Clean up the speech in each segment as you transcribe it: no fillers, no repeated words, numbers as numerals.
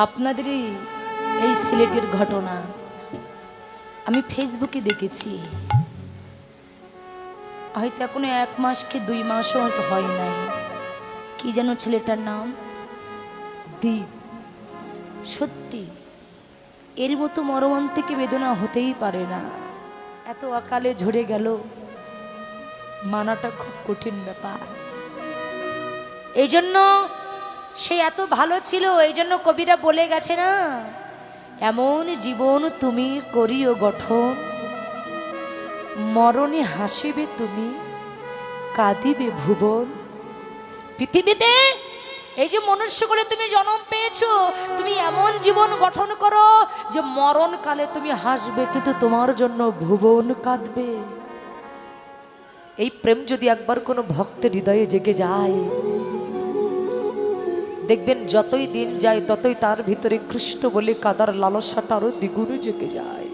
আপনাদেরই এই সিলেটের ঘটনা আমি ফেসবুকে দেখেছি। হয়তো এখনো 1 মাস কি 2 মাসও হয়তো হয় নাই। কি যেন ছেলেটার নাম? দীপ। সত্যি এর মতো মর্মান্তিক বেদনা হতেই পারে না। এত অকালে ঝরে গেল, মানাটা খুব কঠিন ব্যাপার। এই জন্য সে এত ভালো ছিল, এই জন্য কবিরা বলে গেছে না, এমন জীবন তুমি করিও গঠন, মরণে হাসিবে তুমি, কাঁদিবে ভুবন। পৃথিবীতে এই যে মনুষ্য করে তুমি জন্ম পেয়েছো, তুমি এমন জীবন গঠন করো যে মরণকালে তুমি হাসবে, কিন্তু তোমার জন্য ভুবন কাঁদবে। এই প্রেম যদি একবার কোনো ভক্তের হৃদয়ে জেগে যায়, দেখবেন যতই দিন যায় ততই তার ভিতরে কৃষ্ণ বলে কাদার লালসাটা আরো দ্বিগুণে জেগে যায়।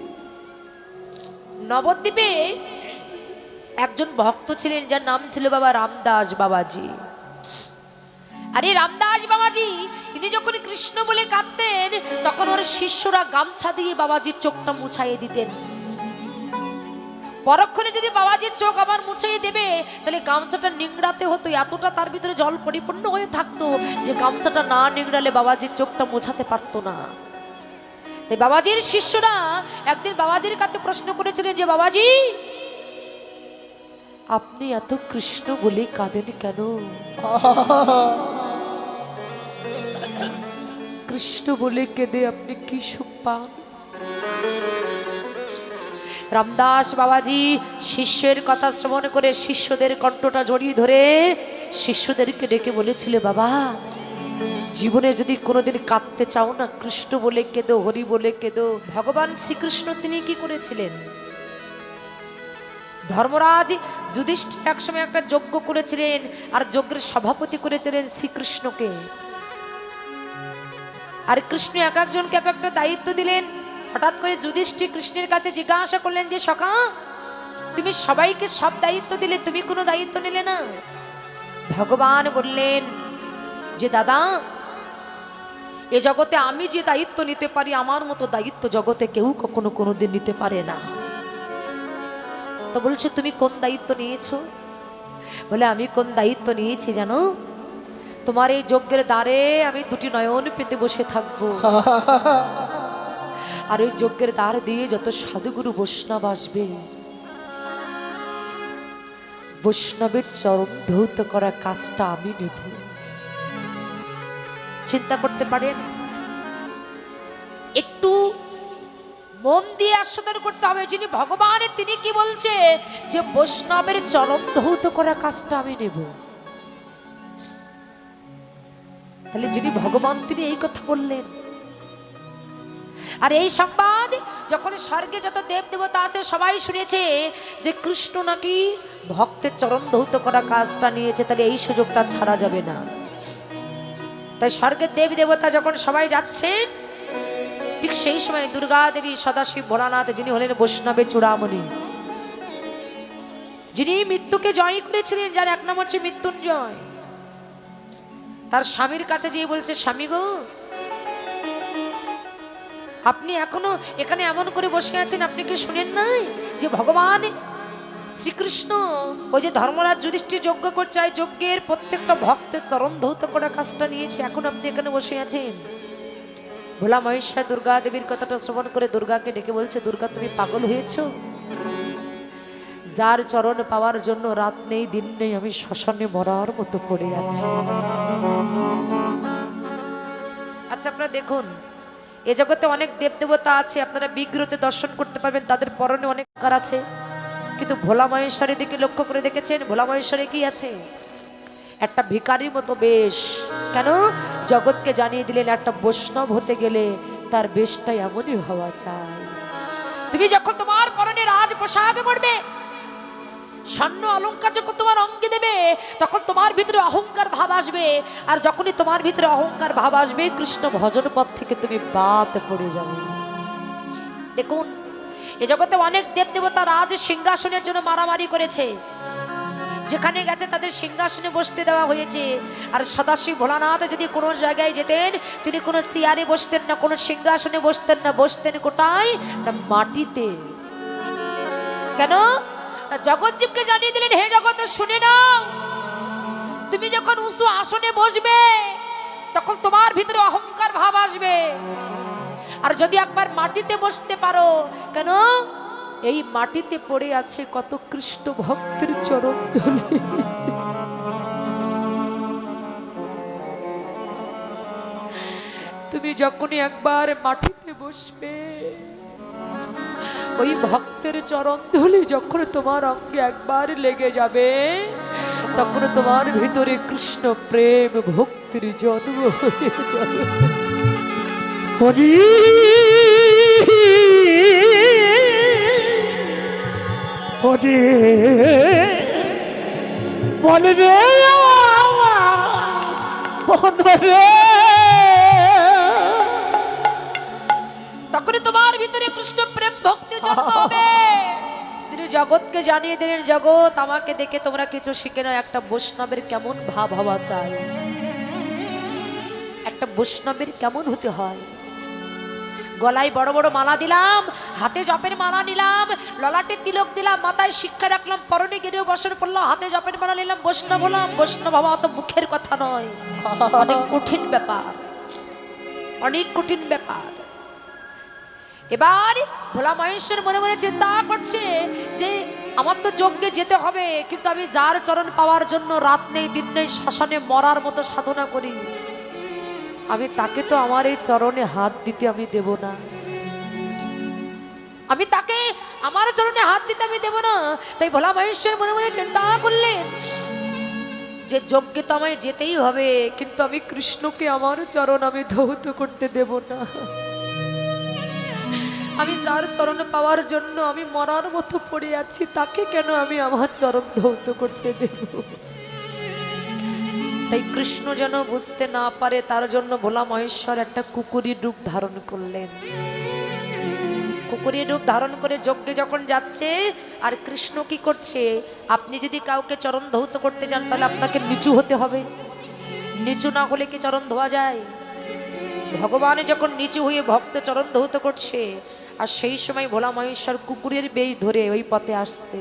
নবদ্বীপে একজন ভক্ত ছিলেন, যার নাম ছিল বাবা রামদাস বাবাজি। আর এই রামদাস বাবাজি তিনি যখন কৃষ্ণ বলে কাঁদতেন, তখন ওর শিষ্যরা গামছা দিয়ে বাবাজির চোখটা মুছাইয়ে দিতেন। পরক্ষণে যদি বাবাজির চোখ আবার মুছাইয়ে দেবে, তাহলে গামছাটা নিংড়াতে হতো। এতটা তার ভিতরে জল পরিপূর্ণ হয়ে থাকতো যে গামছাটা না নিংড়ালে বাবাজির চোখটা মোছাতে পারতো না। তাই বাবাজির শিষ্যরা একদিন বাবাজির কাছে প্রশ্ন করেছিলেন যে, বাবাজি আপনি এত কৃষ্ণ বলে কাঁদেন কেন? কৃষ্ণ বলে কেঁদে আপনি কি সুখ পান? রামদাস বাবাজি শিষ্যের কথা শ্রবণ করে শিষ্যদের কণ্ঠটা জড়িয়ে ধরে শিষ্যদেরকে ডেকে বলেছিল, বাবা জীবনে যদি কোনোদিন কাঁদতে চাও না, কৃষ্ণ বলে কেঁদো, হরি বলে কেঁদো। ভগবান শ্রীকৃষ্ণ তিনি কি করেছিলেন? ধর্মরাজ যুধিষ্ঠির একসময় একটা যজ্ঞ করেছিলেন, আর যজ্ঞের সভাপতি করেছিলেন শ্রীকৃষ্ণকে। আর কৃষ্ণ এক একজনকে এক একটা দায়িত্ব দিলেন। হঠাৎ করে যুধিষ্ঠির কৃষ্ণের কাছে জিজ্ঞাসা করলেন যে, সখা তুমি সবাইকে সব দায়িত্ব দিলে, তুমি কোনো দায়িত্ব নিলে না? ভগবান বললেন যে, দাদা এ জগতে আমি যে দায়িত্ব নিতে পারি, আমার মতো দায়িত্ব জগতে কেউ কখনো কোনোদিন নিতে পারে না। তো বলছে, তুমি কোন দায়িত্ব নিয়েছো? বলে, আমি কোন দায়িত্ব নিয়েছি জানো? তোমার এই যজ্ঞের দ্বারে আমি 2টি নয়ন পেতে বসে থাকবো। আর ওই যজ্ঞের দ্বার দিয়ে যত সাধুগুরু বৈষ্ণব আসবে, বৈষ্ণবের চরণ ধৌত করা কাজটা আমি নেব। চিন্তা করতে পারেন, একটু মন দিয়ে আস্বাদন করতে হবে। যিনি ভগবান তিনি কি বলছে যে বৈষ্ণবের চরণ ধৌত করা কাজটা আমি নেব। তাহলে যিনি ভগবান তিনি এই কথা বললেন। আর এই সংবাদ যখন স্বর্গে যত দেব দেবতা আছে সবাই শুনেছে যে কৃষ্ণ নাকি ভক্তের চরণ ধৌত করা কাজটা নিয়েছে, তাহলে এই সুযোগটা ছাড়া যাবে না। তাই স্বর্গের দেবী দেবতা যখন সবাই যাচ্ছেন, ঠিক সেই সময় দুর্গা দেবী, সদাশিব, ভোলানাথ, যিনি হলেন বৈষ্ণবের চূড়ামণি, যিনি মৃত্যুকে জয় করেছিলেন, যার এক নাম হচ্ছে মৃত্যুঞ্জয়, তার স্বামীর কাছে গিয়ে বলছে, স্বামী গো আপনি এখনো এখানে এমন করে বসে আছেন, আপনি কি শুনেন নাই যে ভগবান শ্রীকৃষ্ণ ওই যে ধর্মরাজ যুধিষ্ঠির যজ্ঞ করছে, যজ্ঞের প্রত্যেকটা ভক্তের চরণ ধৌত করা কাজটা নিয়েছে, এখন আপনি এখানে বসে আছেন। ভোলা মহেশ্বর দুর্গা দেবীর কথাটা শ্রবণ করে দুর্গাকে ডেকে বলছে, দুর্গা তুমি পাগল হয়েছো? যার চরণ পাওয়ার জন্য রাত নেই দিন নেই আমি শ্মশানে মরার মতো পড়ে আছি। আচ্ছা আপনারা দেখুন, এ জগতে অনেক দেব দেবতা আছে, আপনারা বিগ্রহতে দর্শন করতে পারবেন, তাদের পরনে অনেক কার আছে, কিন্তু ভোলা মহেশ্বরের দিকে লক্ষ্য করে দেখেছেন ভোলা মহেশ্বরে কি আছে? একটা ভিখারির মতো বেশ। কেন? জগৎকে জানিয়ে দিলেন একটা বৈষ্ণব হতে গেলে তার বেশটা এমনই হওয়া চাই। তুমি যখন তোমার পরনে রাজ পোশাক পরবে, স্বর্ণ অলঙ্কার যখন তোমার অঙ্গে দেবে, তখন তোমার ভিতরে অহংকার ভাব আসবে। আর যখনই তোমার ভিতরে অহংকার ভাব আসবে, কৃষ্ণ ভজন পথ থেকে তুমি বাদ পড়ে যাবে। দেখুন, এ জগতে অনেক দেব দেবতা রাজ সিংহাসনের জন্য মারামারি করেছে। যেখানে গেছে তাদের সিংহাসনে বসতে দেওয়া হয়েছে। আর সদাশিব ভোলানাথ যদি কোনো জায়গায় যেতেন, তিনি কোনো চেয়ারে বসতেন না, কোনো সিংহাসনে বসতেন না, বসতেন কোথায় না মাটিতে। কেন? জগৎজীবকে জানিয়ে দিলেন, হে জগৎ শুনে নাও, তুমি যখন উঁচু আসনে বসবে তখন তোমার ভিতরে অহংকার ভাব আসবে। আর যদি একবার মাটিতে বসতে পারো, কেন? এই মাটিতে পড়ে আছে কত কৃষ্ণ ভক্তের চরণ ধুলি। তুমি যখনই একবার মাটিতে বসবে, ওই ভক্তের চরণ ধুলি যখন তোমার অঙ্গে একবার লেগে যাবে, তখন তোমার ভিতরে কৃষ্ণ প্রেম ভক্তির জন্ম হয়ে যাবে। হরি হরি বল রে বল রে, তখন তোমার ভিতরে কৃষ্ণ প্রেম ভক্তি জন্ম হবে। তিনি জগৎকে জানিয়ে দিলেন, জগৎ আমাকে দেখে তোমরা কিছু শিখে নাও, একটা বৈষ্ণবের কেমন ভাব হওয়া চাই, একটা বৈষ্ণবের কেমন হতে হয়। গলায় বড় বড় মালা দিলাম, হাতে জপের মালা নিলাম, ললাটে তিলক দিলাম, মাথায় শিক্ষা রাখলাম, পরনে গিরেও বসন পড়লাম, হাতে জপের মালা নিলাম, বৈষ্ণব হলাম। বৈষ্ণব হওয়া অত মুখের কথা নয়, অনেক কঠিন ব্যাপার, অনেক কঠিন ব্যাপার। এবার ভোলা মহেশ্বর মনে মনে চিন্তা করছে যে আমার তো যজ্ঞে যেতে হবে, কিন্তু আমি যার চরণ পাওয়ার জন্য রাত নেই দিন নেই শ্মশানে মরার মতো সাধনা করি, আমি তাকে তো আমার এই চরণে হাত দিতে আমি দেব না, আমি তাকে আমার চরণে হাত দিতে আমি দেব না। তাই ভোলা মহেশ্বর মনে মনে চিন্তা করলেন যে যজ্ঞে তো আমায় যেতেই হবে, কিন্তু আমি কৃষ্ণকে আমার চরণ আমি ধৌত করতে দেব না। আমি যার চরণ পাওয়ার জন্য আমি মরার মতো পড়ে আছি, তাকে কেন আমি আমার চরণ ধৌত করতে দেব? তাই কৃষ্ণ যেন বুঝতে না পারে, তার জন্য ভোলা মহেশ্বর একটা কুকুরের রূপ ধারণ করলেন। কুকুরের রূপ ধারণ করে যজ্ঞে যখন যাচ্ছে, আর কৃষ্ণ কি করছে, আপনি যদি কাউকে চরণ ধৌত করতে যান তাহলে আপনাকে নিচু হতে হবে, নিচু না হলে কি চরণ ধোয়া যায়? ভগবান যখন নিচু হয়ে ভক্ত চরণ ধৌত করছে, আর সেই সময় ভোলা মহেশ্বর কুকুরের বেশ ধরে ওই পথে আসছে,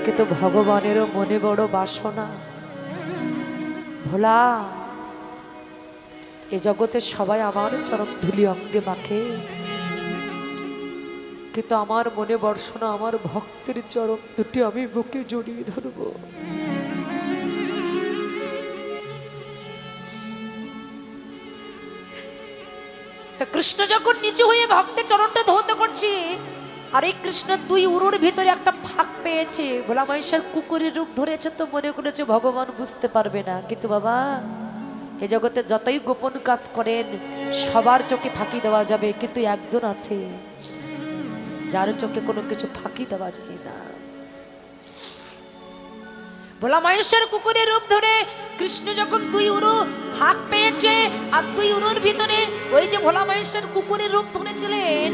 কিন্তু ভগবানেরও মনে বড় বাসনা, ভোলা এ জগতে সবাই আমার চরণ ধুলি অঙ্গে মাখে, কিন্তু আমার মনে বর্ষণা আমার ভক্তের চরণ দুটি আমি বুকে জড়িয়ে ধরবো। কৃষ্ণ যখন নিচু হয়ে ভক্তের চরণটা ধৌত করছে, আর এই কৃষ্ণ দুই উরুর ভিতরে একটা ফাঁক পেয়েছে, ভোলা মহেশ্বর কুকুরের রূপ ধরেছে তো মনে করেছে ভগবান বুঝতে পারবে না, কিন্তু বাবা এ জগতে যতই গোপন কাজ করেন সবার চোখে ফাঁকি দেওয়া যাবে, কিন্তু একজন আছে যার চোখে কোনো কিছু ফাঁকি দেওয়া যায় না। ভোলা মহেশ্বর কুকুরের রূপ ধরে কৃষ্ণ যখন দুই উরু ফাঁক পেয়েছে, আর দুই উরুর ভিতরে ওই যে ভোলা মহেশ্বর কুকুরের রূপ ধরেছিলেন,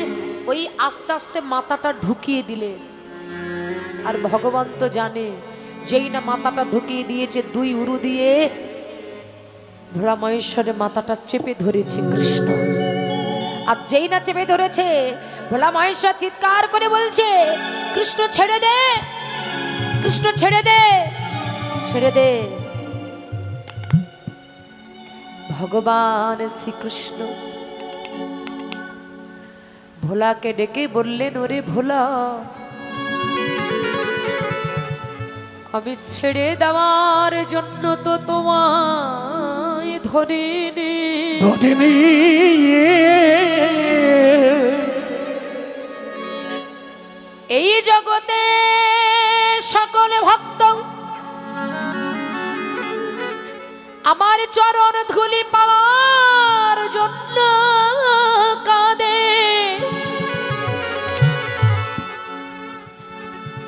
ওই আস্তে আস্তে মাথাটা ঢুকিয়ে দিলেন। আর ভগবান তো জানে, যেই না মাথাটা ঢুকিয়ে দিয়েছে দুই উরু দিয়ে, ভোলা মহেশ্বরের মাথাটা চেপে ধরেছে কৃষ্ণ। আর যেই না চেপে ধরেছে, ভোলা মহেশ্বর চিৎকার করে বলছে, কৃষ্ণ ছেড়ে দে, কৃষ্ণ ছেড়ে দে, ছেড়ে দে। ভগবান শ্রীকৃষ্ণ ভোলাকে ডেকে বললেন, ওরে ভোলা, আমি ছেড়ে দেওয়ার জন্য তো তোমায় ধরিনি, এই জগতে সকলে ভক্ত আমার চরণ ধুলি পাওয়ার জন্য কাঁদে,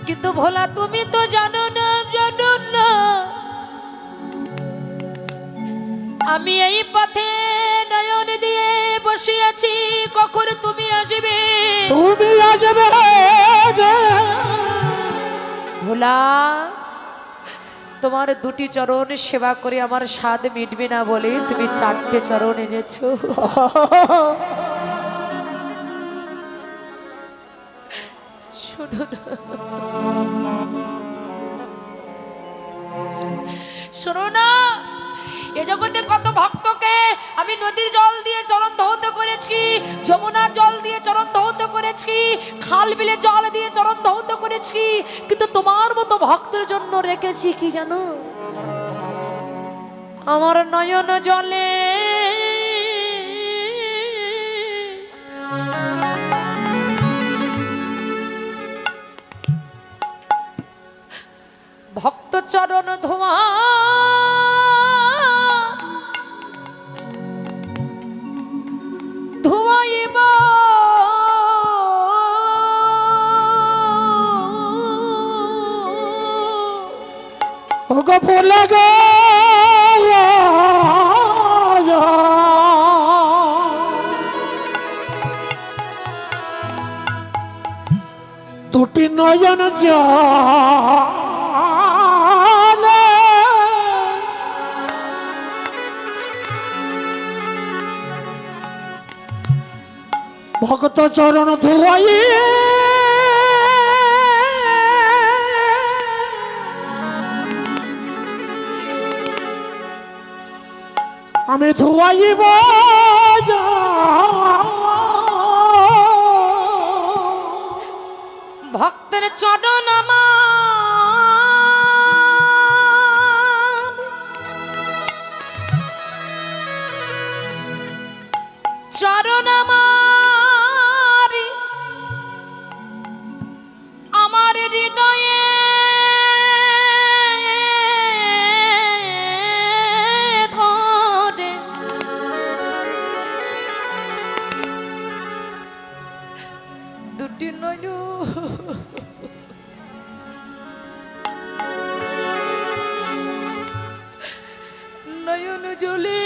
কিন্তু ভোলা তুমি তো জানো না, জানো না আমি এই পথে নয়ন দিয়ে বসে আছি, কখন তুমি আসবে, তুমি আসবে। ভোলা তোমার দুটি চরণ সেবা করে আমার স্বাদ মিটবে না বলে তুমি চারটে চরণ এনেছো। শোনো না, শোনো না, এ জগতে কত ভক্তকে আমি নদীর জল দিয়ে চরণ ধৌত করেছি, যমুনার জল দিয়ে চরণ ধৌত করেছি, খাল বিলে জল দিয়ে চরণ ধৌত করেছি, কিন্তু তোমার মতো ভক্তের জন্য রেখেছি কি জানো? আমার নয়ন জলে ভক্ত চরণ ধোয়া, ধোয়াইব ওগো ফুলে গো দুটি নয়ন জলে ভক্ত চরণ ধুয়াই আমি ধুয়াইব ভক্তের চরণ আমার, চরণ আমার, আমার হৃদয়ে ধরে দুটি নয়ন নয়ন জলে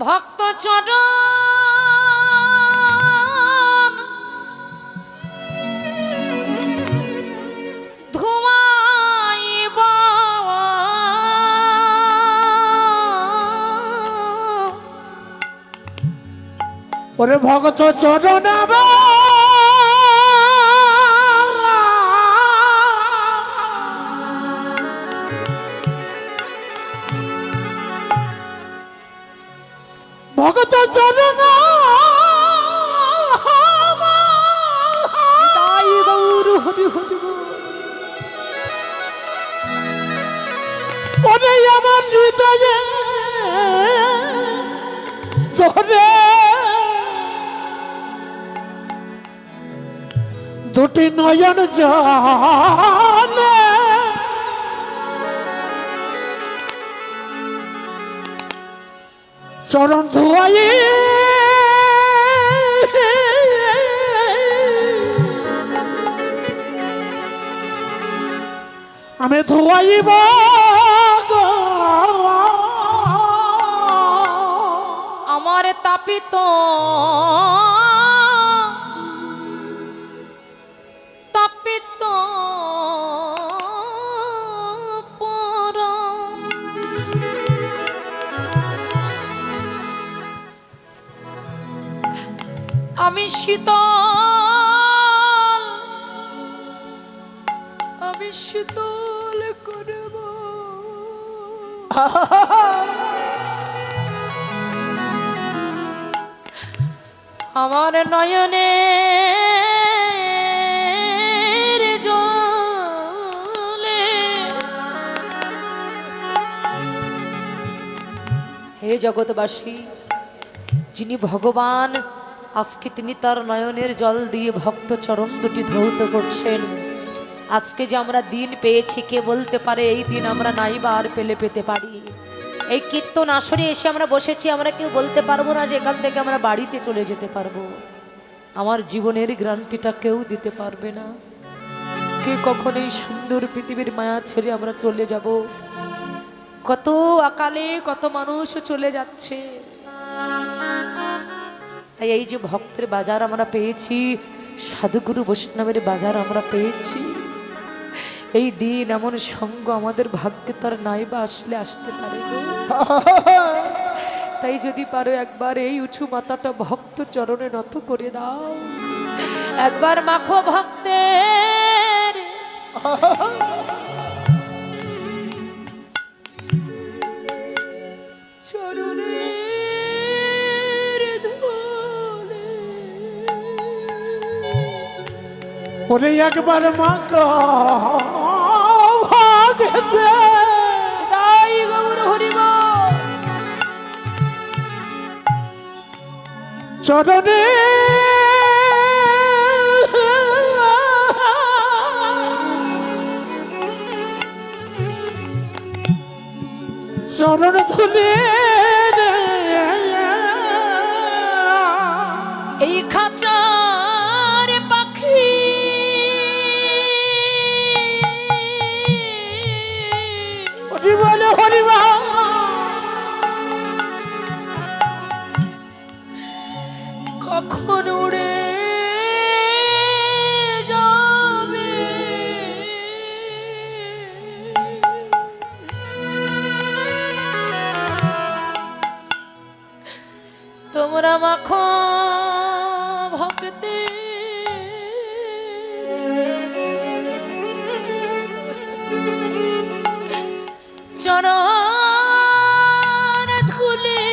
ভক্ত চরণ ধুয়াইব ওরে ভগত চরণ ভগত চরণ তাই গৌর হরি হরি বল। ওরে আমার হৃদয়ে ধরে দুটি নয়ন জলে চরণ ধুয়াই আমি ধুয়াইব আমার তাপিত তাপিত পরাণ, আমি শীতল, আমি শীতল করব আমার নয়নে জলে। হে জগৎবাসী, যিনি ভগবান আজকে তিনি তার নয়নের জল দিয়ে ভক্ত চরণ দুটি ধৌত করছেন, আজকে যে আমরা দিন পেয়েছি কে বলতে পারে এই দিন আমরা নাই বা আর পেতে পারি? এই কীর্তন আসরে এসে আমরা বসেছি, আমরা কেউ বলতে পারবো না যে এখান থেকে আমরা বাড়িতে চলে যেতে পারবো। আমার জীবনের গ্যারান্টিটা কেউ দিতে পারবে না। কে কখন এই সুন্দর পৃথিবীর মায়া ছেড়ে আমরা চলে যাব? কত আকালে কত মানুষ চলে যাচ্ছে, তাই এই যে ভক্তের বাজার আমরা পেয়েছি, সাধুগুরু বৈষ্ণবের বাজার আমরা পেয়েছি, এই দিন এমন সঙ্গ আমাদের ভাগ্যে তার নাই বা আসলে আসতে পারে গো। তাই যদি পারো একবার এই উঁচু মাথাটা ভক্ত চরণে নত করে দাও, একবার মাখো ভক্তের চরণের ধুলি। ওরে একবার মা ভাগতে তাই গৌর হরিব চরণে চরণ ধুলে এই খাঁচার পাখি বলে হরিবা কখন উড়ে যাবে, তোমরা মাখো ভক্তি চরণ ধুলি।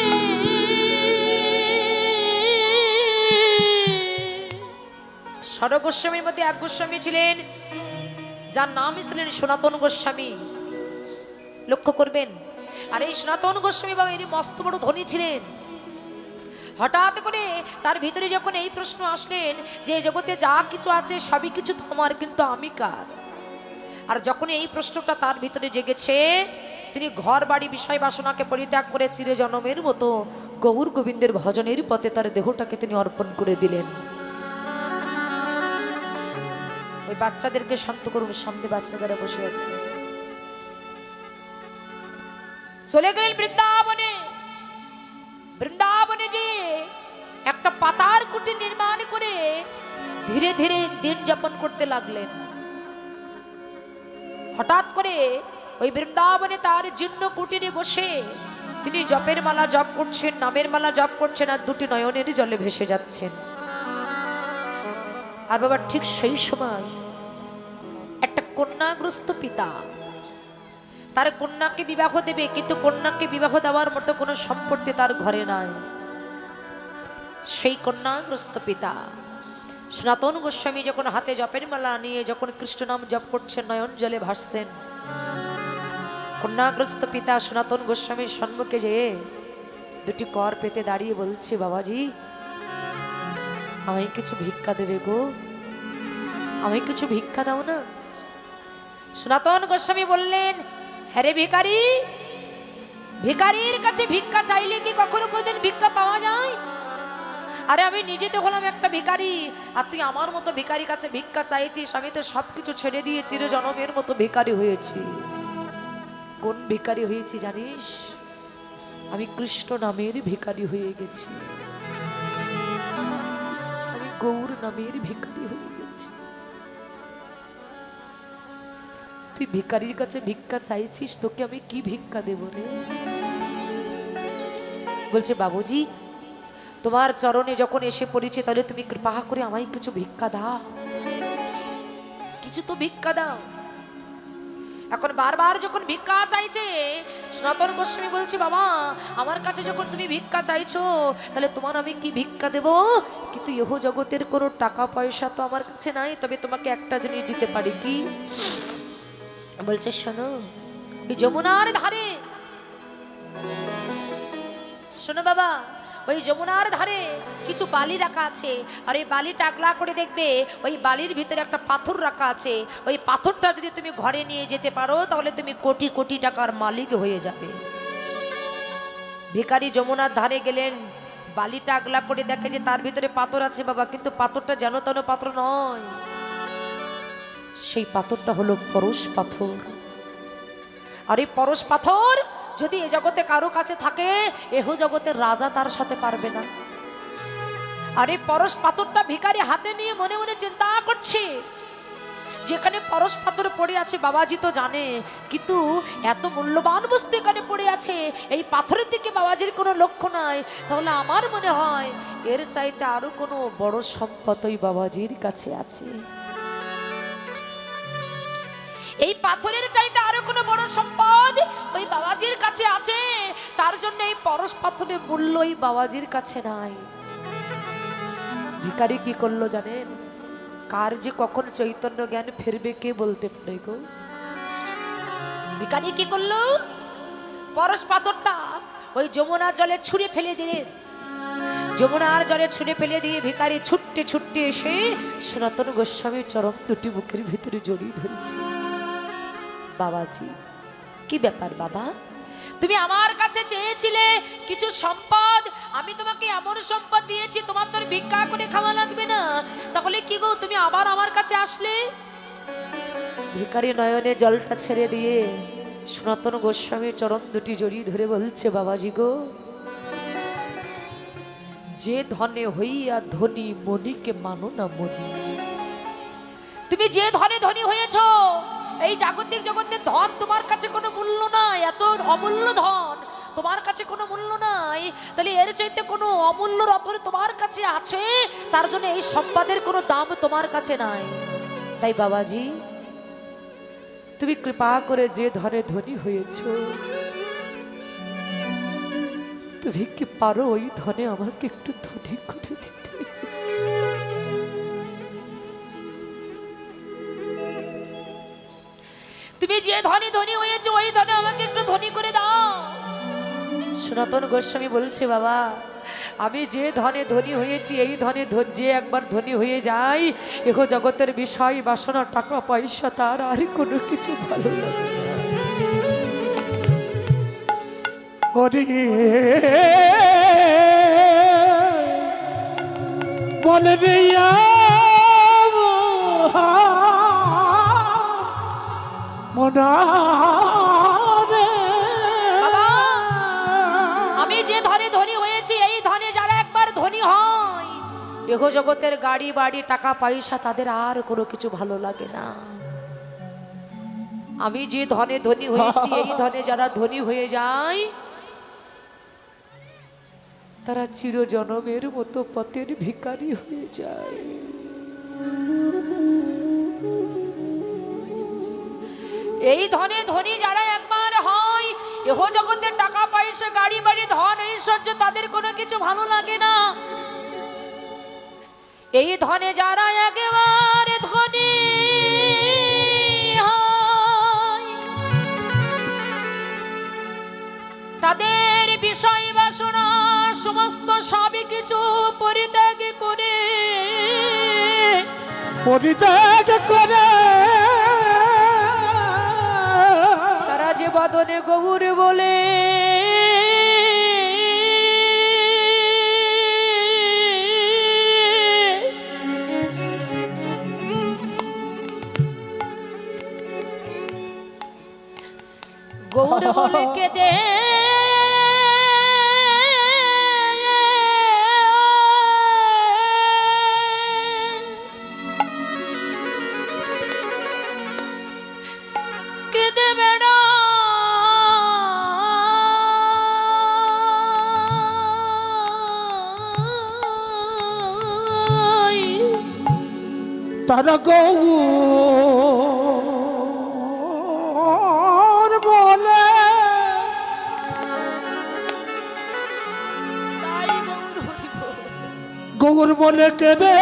ষড় গোস্বামীর মধ্যে এক গোস্বামী ছিলেন যার নাম ছিলেন সনাতন গোস্বামী। লক্ষ্য করবেন, আর এই সনাতন গোস্বামী বাবা এর মস্ত বড় ধনী ছিলেন। হঠাৎ করে তার ভিতরে যখন এই প্রশ্ন আসলেন যে জগতে যা কিছু আছে সবই কিছু তোমার, কিন্তু আমি কার? আর যখন এই প্রশ্নটা তার ভিতরে জেগেছে, তিনি ঘর বাড়ি বিষয় বাসনাকে পরিত্যাগ করে চিরজনমের মতো গৌর গোবিন্দের ভজনের পথে তার দেহটাকে তিনি অর্পণ করে দিলেন। ওই বাচ্চাদেরকে শান্ত করুন, সামনে বাচ্চা যারা বসে আছে। চলে গেলেন বৃন্দাবনে। বৃন্দাবনে যে একটা পাতার কুটি নির্মাণ করে ধীরে ধীরে দিন যাপন করতে লাগলেন। হঠাৎ করে ওই বৃন্দাবনে তার জীর্ণ কুটিরে বসে তিনি জপের মালা জপ করছেন, নামের মালা জপ করছেন, আর দুটি নয়নের জলে ভেসে যাচ্ছেন। আর বাবা ঠিক সেই সময় একটা কন্যাগ্রস্ত পিতা তার কন্যাকে বিবাহ দেবে, কিন্তু কন্যাকে বিবাহ দেওয়ার মতো কোনো সম্পত্তি তার ঘরে নাই। সেই কন্যাগ্রস্ত পিতা সনাতন গোস্বামী যখন হাতে জপের মালা নিয়ে যখন কৃষ্ণ নাম জপ করছেন, নয়ন জলে ভাসছেন, কন্যাগ্রস্ত পিতা সনাতন গোস্বামীর সম্মুখে যেয়ে দুটি কর পেতে দাঁড়িয়ে বলছে, বাবাজি আমায় কিছু ভিক্ষা দেবে গো, আমায় কিছু ভিক্ষা দাও না। সনাতন গোস্বামী বললেন, হ্যাঁ রে ভিখারি, ভিখারির কাছে ভিক্ষা চাইলে কি কখনো কোনদিন ভিক্ষা পাওয়া যায়? আরে আমি নিজে তো হলাম একটা ভিখারি, আর তুই আমার মতো ভিখারির কাছে ভিক্ষা চাইছিস? আমি তো সবকিছু ছেড়ে দিয়ে চিরজনমের মতো ভিখারি হয়েছি। কোন ভিখারি হয়েছি জানিস? আমি কৃষ্ণ নামের ভিখারি হয়ে গেছি, আমি গৌর নামের ভিখারি হয়ে গেছি। তুই ভিখারির কাছে ভিক্ষা চাইছিস, তোকে আমি কি ভিক্ষা দেব রে? বলছে, বাবুজি তোমার চরণে যখন এসে পড়েছে, তাহলে তুমি কৃপা করে আমায় কিছু ভিক্ষা দাও, কিছু তো ভিক্ষা দাও। এখন বারবার যখন ভিক্ষা চাইছে, সনাতন গোস্বামী বলছে, বাবা আমার কাছে যখন তুমি ভিক্ষা চাইছো, তাহলে তোমার আমি কি ভিক্ষা দেব? কিন্তু ইহ জগতের কোনো টাকা পয়সা তো আমার কাছে নাই, তবে তোমাকে একটা জিনিস দিতে পারি। কি? বলছে, শোনো, ওই যমুনার ধারে, শোনো বাবা, ওই যমুনার ধারে কিছু বালি রাখা আছে, আর এই বালি টাকলা করে দেখবে ওই বালির ভিতরে একটা পাথর রাখা আছে। ওই পাথরটা যদি তুমি ঘরে নিয়ে যেতে পারো, তাহলে তুমি কোটি কোটি টাকার মালিক হয়ে যাবে। ভিখারি যমুনার ধারে গেলেন, বালি টাকলা করে দেখে যে তার ভিতরে পাথর আছে বাবা, কিন্তু পাথরটা যেন তেন পাথর নয়, সেই পাথরটা হলো পরশ পাথর। আর এই পরশ পাথর যদি এ জগতে কারো কাছে থাকে, এহ জগতের রাজা তার সাথে পারবে না। আর এই পরশ পাথরটা ভিখারি হাতে নিয়ে মনে মনে চিন্তা করছে, যেখানে পরশ পাথর পড়ে আছে বাবাজি তো জানে, কিন্তু এত মূল্যবান বস্তু এখানে পড়ে আছে, এই পাথরের দিকে বাবাজির কোনো লক্ষ্য নাই, তাহলে আমার মনে হয় এর চাইতে আরো কোনো বড় সম্পদ ওই বাবাজির কাছে আছে। এই পাথরের চাইতে আরো কোনো বড় সম্পদ ওই বাবাজির কাছে আছে, তার জন্য এই পরশ পাথরের মূল্য ওই বাবাজির কাছে নাই। ভিখারি কি করলো জানেন? কার যে কখন চৈতন্য জ্ঞান ফিরবে কে বলতে পারে গো। ভিখারি কি করলো? পরশ পাথরটা ওই যমুনার জলে ছুঁড়ে ফেলে দিলেন। যমুনার জলে ছুঁড়ে ফেলে দিয়ে ভিখারি ছুটতে ছুটতে এসে সনাতন গোস্বামীর চরণ দুটি বুকের ভিতরে জড়িয়ে ধরেছে। বাবাজি, কি ব্যাপার বাবা? তুমি আমার কাছে চেয়েছিলে কিছু সম্পদ, আমি তোমাকে এমন সম্পদ দিয়েছি, তোমার তো ভিক্ষা করে খাওয়া লাগবে না, তাহলে কি গো তুমি আবার আমার কাছে আসলে? ভিখারি নয়নে জলটা ছেড়ে দিয়ে সনাতন গোস্বামীর চরণ দুটি জড়িয়ে ধরে বলছে, বাবাজি গো, যে ধনে হইয়া ধনী মনিকে মানো না মনি। তুমি যে ধনে ধনী হয়েছ, এই জাগতিক জগতের ধন তোমার কাছে কোনো মূল্য নাই, এত অমূল্য ধন তোমার কাছে কোনো মূল্য নাই, তাহলে এর চাইতে কোনো অমূল্য রতন তোমার কাছে আছে, তার জন্য এই সম্পদের কোনো দাম তোমার কাছে নাই। তাই বাবাজি, তুমি কৃপা করে যে ধনে ধনী হয়েছ, তুমি কি পারো ওই ধনে আমাকে একটু ধনী করে দিতে? তুমি যে ধনী ধনী হয়েছে ওই ধনে আমাকে একটু ধনী করে দাও। সনাতন গোস্বামী বলছে, বাবা, আমি যে ধনে ধনী হয়েছি, এই ধনে যে একবার ধনী হয়ে যায়, এগো জগতের বিষয় বাসনা টাকা পয়সা তার আর কোনো কিছু ভালো লাগে না। ওরে বলে রে মনারে, আমি যে ধনে ধনী হয়েছি, এই ধনে যারা একবার ধনী হয়, এগো জগতের গাড়ি বাড়ি টাকা পয়সা তাদের আর কোনো কিছু ভালো লাগে না। আমি যে ধনে ধনী হয়েছি, এই ধনে যারা ধনী হয়ে যায়, তারা চিরজনমের মতো পথের ভিখারি হয়ে যায়। এই ধনে ধনী যারা একবার হয়, এহ জগতের টাকা পয়সা গাড়ি বাড়ি ধন ঐশ্বর্য তাদের কোনো কিছু ভালো লাগে না। এই ধনে যারা একেবারে ধনী হয়, তাদের বিষয় বাসনা সমস্ত সবই কিছু পরিত্যাগ করে তারা যে বদনে গৌর বলে গৌর বলে কেঁদে তারা গৌর বলে গৌর বলে কেঁদে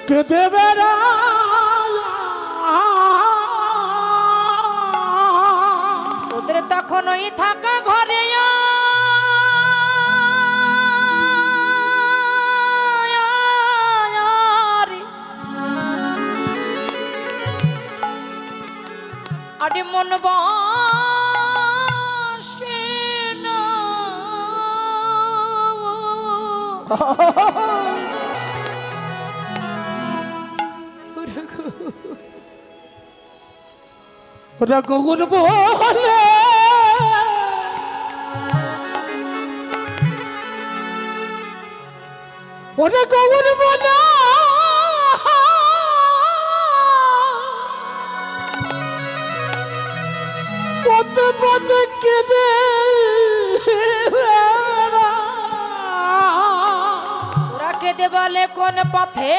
কেঁদে বেড়ায়, ওদের তখন ওই থাকা ঘরে আরে মন বসে না। ওরা গগন বলে ওরা গগন বলে পথে পথে কেঁদে ওরা কেঁদে বলে কোন পথে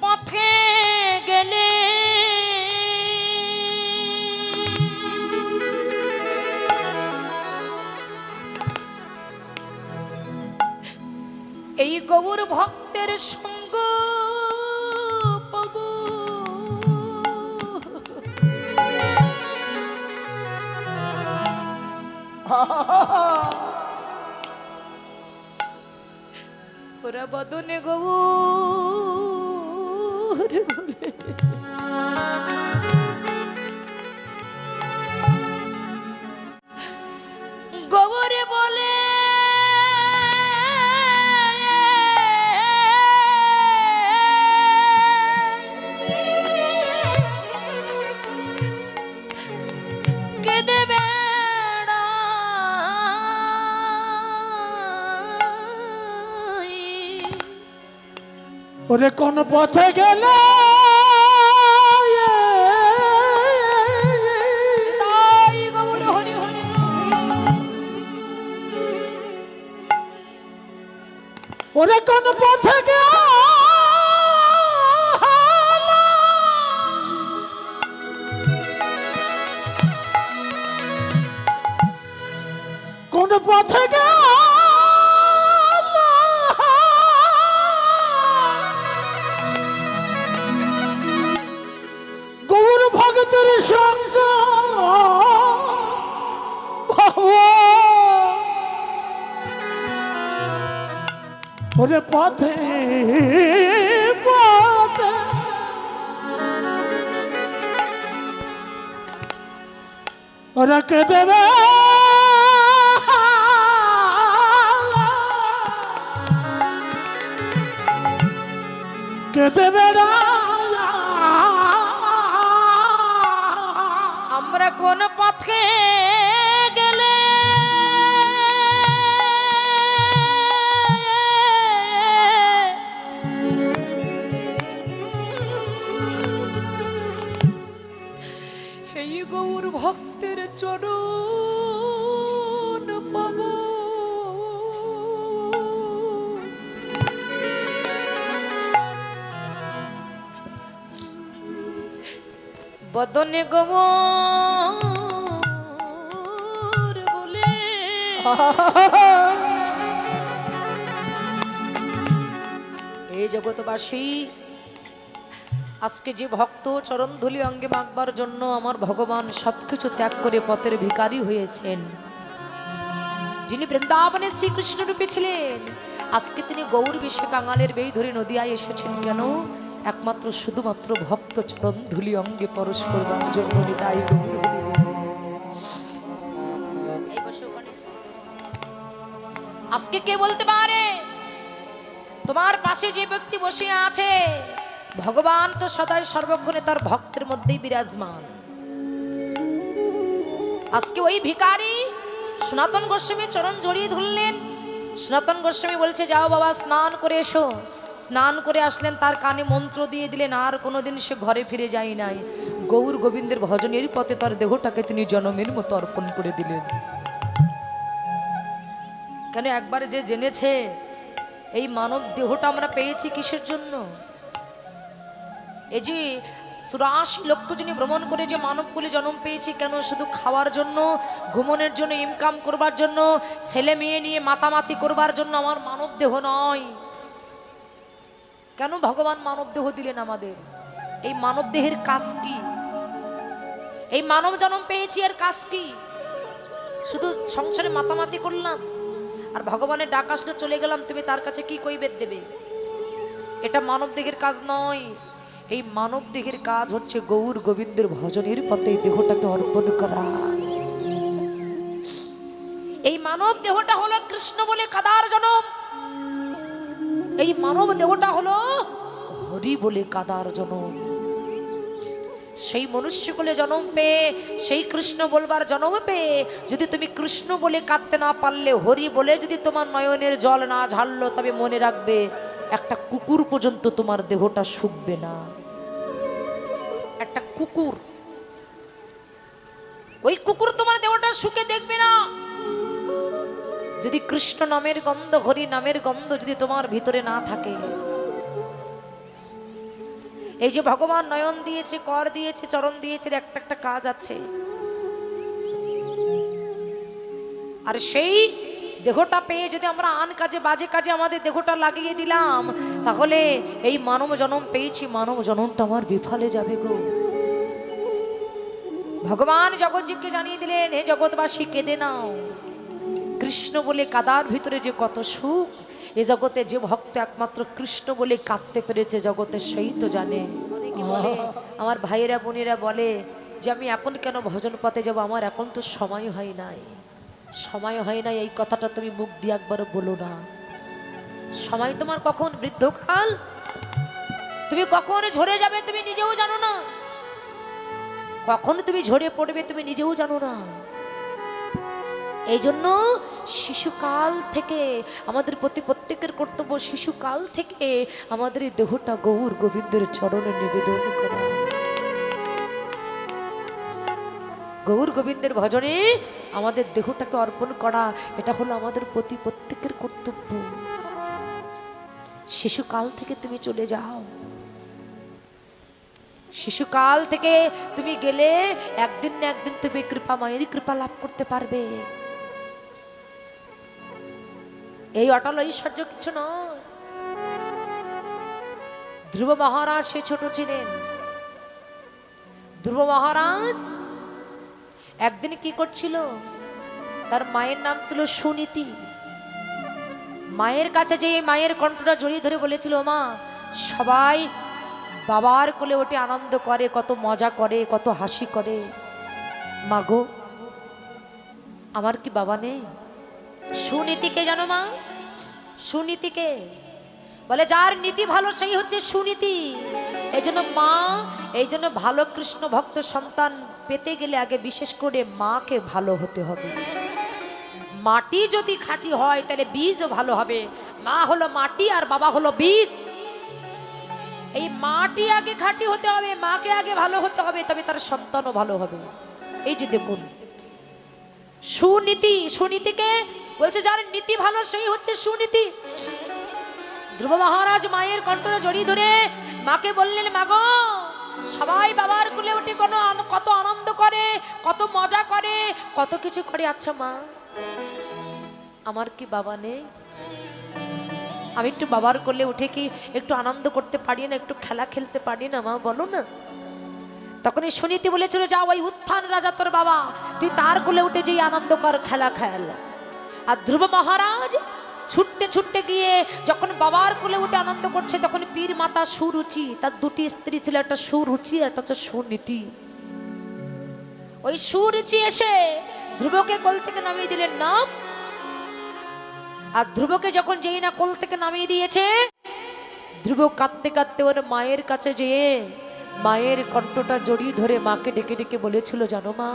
পথে গেলে এই গৌর ভক্তের সঙ্গ পাবো। ওরা বদনে গৌর বলে গৌরে বলে কেঁদে বেড়াই। ওরে কোন পথে গেলে তাই গৌর হরি হরি ওরে কোন পথে গেলে কোন পথে গৌর ভগতের সঙ্গ ওরে পথে পথে ওরা কে দেবে কেঁদে বেড়ায় আমরা কোন পথে গেলে এই গৌর ভক্তের চরণ পাবো। বদনে গৌর বলে এই জগৎবাসী আজকে যে ভক্ত চরণ ধুলি অঙ্গে মাখবার জন্য আমার ভগবান সবকিছু ত্যাগ করে পথের ভিখারি হয়েছেন, যিনি বৃন্দাবনে শ্রীকৃষ্ণ রূপে ছিলেন, আজকে তিনি গৌর বেশে কাঙালের বেই ধরে নদিয়ায় এসেছেন কেন? একমাত্র শুধুমাত্র ভক্ত চরণ ধুলি অঙ্গে পরশ করবার জন্য। নিতাই গৌর হরি। আজকে কে বলতে পারে তোমার পাশে যে ব্যক্তি বসে আছে ভগবান তো সদাই সর্বক্ষণে তার ভক্তের মধ্যেই বিরাজমান। আজকে ওই ভিখারি সনাতন গোস্বামী চরণ জড়িয়ে ধরলেন। সনাতন গোস্বামী বলছে যাও বাবা স্নান করে এসো। স্নান করে আসলেন, তার কানে মন্ত্র দিয়ে দিলেন, আর কোনোদিন সে ঘরে ফিরে যায় নাই। গৌর গোবিন্দের ভজনের পথে তার দেহটাকে তিনি জনমের মতো অর্পণ করে দিলেন। কেন? একবার যে জেনেছে এই মানব দেহটা আমরা পেয়েছি কিসের জন্য? এই যে ৮৪ লক্ষ যিনি ভ্রমণ করে যে মানবকুলে জন্ম পেয়েছি, কেন? শুধু খাওয়ার জন্য, ঘুমনের জন্য, ইনকাম করবার জন্য, ছেলে মেয়ে নিয়ে মাতামাতি করবার জন্য আমার মানব দেহ নয়। কেন ভগবান মানব দেহ দিলেন আমাদের? এই মানব দেহের কাজ কি? এই মানব জন্ম পেয়েছি এর কাজ কি? শুধু সংসারে মাতামাতি করলাম আর ভগবানের ডাক আসলে চলে গেলাম, তুমি তার কাছে কি কৈবেদ দেবে? এটা মানব দেহের কাজ নয়। এই মানব দেহের কাজ হচ্ছে গৌর গোবিন্দের ভজনের পথে দেহটাকে অর্পণ করা। এই মানব দেহটা হলো কৃষ্ণ বলে কাদার জনম। এই মানব দেহটা হলো হরি বলে কাদার জনম। সেই মনুষ্যকুলে জন্ম পেয়ে, সেই কৃষ্ণ বলবার জন্ম পেয়ে যদি তুমি কৃষ্ণ বলে কাঁদতে না পারলে, হরি বলে যদি তোমার নয়নের জল না ঝাড়লো, তবে মনে রাখবে একটা কুকুর পর্যন্ত তোমার দেহটা শুকবে না। একটা কুকুর, ওই কুকুর তোমার দেহটা শুকে দেখবে না। যদি কৃষ্ণ নামের গন্ধ, হরি নামের গন্ধ যদি তোমার ভিতরে না থাকে। এই যে ভগবান নয়ন দিয়েছে, কর দিয়েছে, চরণ দিয়েছে, একটা একটা কাজ আছে। আর সেই দেহটা পেয়ে যদি আমরা আন কাজে, বাজে কাজে আমাদের দেহটা লাগিয়ে দিলাম, তাহলে এই মানব জন্ম পেয়েছি, মানব জন্মটা আমার বিফলে যাবে গো। ভগবান জগৎজীবকে জানিয়ে দিলেন, হে জগৎবাসী কেঁদে নাও। কৃষ্ণ বলে কাদার ভিতরে যে কত সুখ, এ জগতে যে ভক্ত একমাত্র কৃষ্ণ বলে কাঁদতে পেরেছে জগতে সেই তো জানে। অনেকে বলে, আমার ভাইয়েরা বোনেরা বলে যে আমি এখন কেন ভজন পথে যাবো, আমার এখন তো সময় হয় নাই। সময় হয় নাই এই কথাটা তুমি মুখ দিয়ে একবারও বলো না। সময় তোমার কখন, বৃদ্ধকাল তুমি কখন ঝরে যাবে তুমি নিজেও জানো না, কখন তুমি ঝরে পড়বে তুমি নিজেও জানো না। এই জন্য শিশুকাল থেকে আমাদের প্রতি প্রত্যেকের কর্তব্য, শিশুকাল থেকে আমাদের এই দেহটা গৌর গোবিন্দের চরণে নিবেদন করা, গৌর গোবিন্দের ভজনে আমাদের দেহটাকে অর্পণ করা। এটা হলো আমাদের প্রতি প্রত্যেকের কর্তব্য। শিশুকাল থেকে তুমি চলে যাও, শিশুকাল থেকে তুমি গেলে একদিন না একদিন তুমি কৃপা, মায়েরই কৃপা লাভ করতে পারবে। এই অটল ঐশ্বর্য কিছু নয়। ধ্রুব মহারাজ সে ছোট ছিলেন। ধ্রুব মহারাজ একদিন কি করছিল, তার মায়ের নাম ছিল সুনীতি। মায়ের কাছে যে মায়ের কণ্ঠটা জড়িয়ে ধরে বলেছিল, মা সবাই বাবার কোলে ওঠে আনন্দ করে, কত মজা করে, কত হাসি করে, মাগো আমার কি বাবা নেই? সুনীতিকে জানো মা? সুনীতিকে বলে যার নীতি ভালো সেই হচ্ছে সুনীতি। এই জন্য মা, এই জন্য ভালো কৃষ্ণ ভক্ত সন্তান পেতে গেলে আগে বিশেষ করে মাকে ভালো হতে হবে। মাটি যদি খাঁটি হয় তাহলে বীজও ভালো হবে। মা হলো মাটি আর বাবা হলো বীজ। এই মাটি আগে খাঁটি হতে হবে, মাকে আগে ভালো হতে হবে, তবে তার সন্তানও ভালো হবে। এই যে দেখুন সুনীতি, সুনীতিকে বলছে যার নীতি ভালো সেই হচ্ছে সুনীতি। ধ্রুব মহারাজ মায়ের কণ্ঠে জড়িয়ে ধরে মাকে বললেন, মাগো সবাই বাবার কুলে উঠে কত আনন্দ করে, কত মজা করে, কত কিছু করে, আচ্ছা মা আমার কি বাবা নেই? আমি একটু বাবার কোলে উঠে কি একটু আনন্দ করতে পারি না, একটু খেলা খেলতে পারি না মা, বলো না। তখন সুনীতি বলেছিল, যাও ওই উত্থান রাজা তোর বাবা, তুই তার কোলে উঠে যেই আনন্দ কর, খেলা খেল। আর ধ্রুব মহারাজ ছুটতে ছুটতে গিয়ে যখন বাবার কোলে উঠে আনন্দ করছে, তখন পীর মাতা সুরুচি, তার দুটি স্ত্রী ছিল, একটা সুরুচি একটা হচ্ছে সুনীতি। ওই সুরুচি এসে ধ্রুবকে কোল থেকে নামিয়ে দিলেন, নাম। আর ধ্রুবকে যখন যেই না কোল থেকে নামিয়ে দিয়েছে, ধ্রুব কাঁদতে কাঁদতে ওর মায়ের কাছে যেয়ে মায়ের কণ্ঠটা জড়িয়ে ধরে মাকে ডেকে ডেকে বলেছিল, জানো মা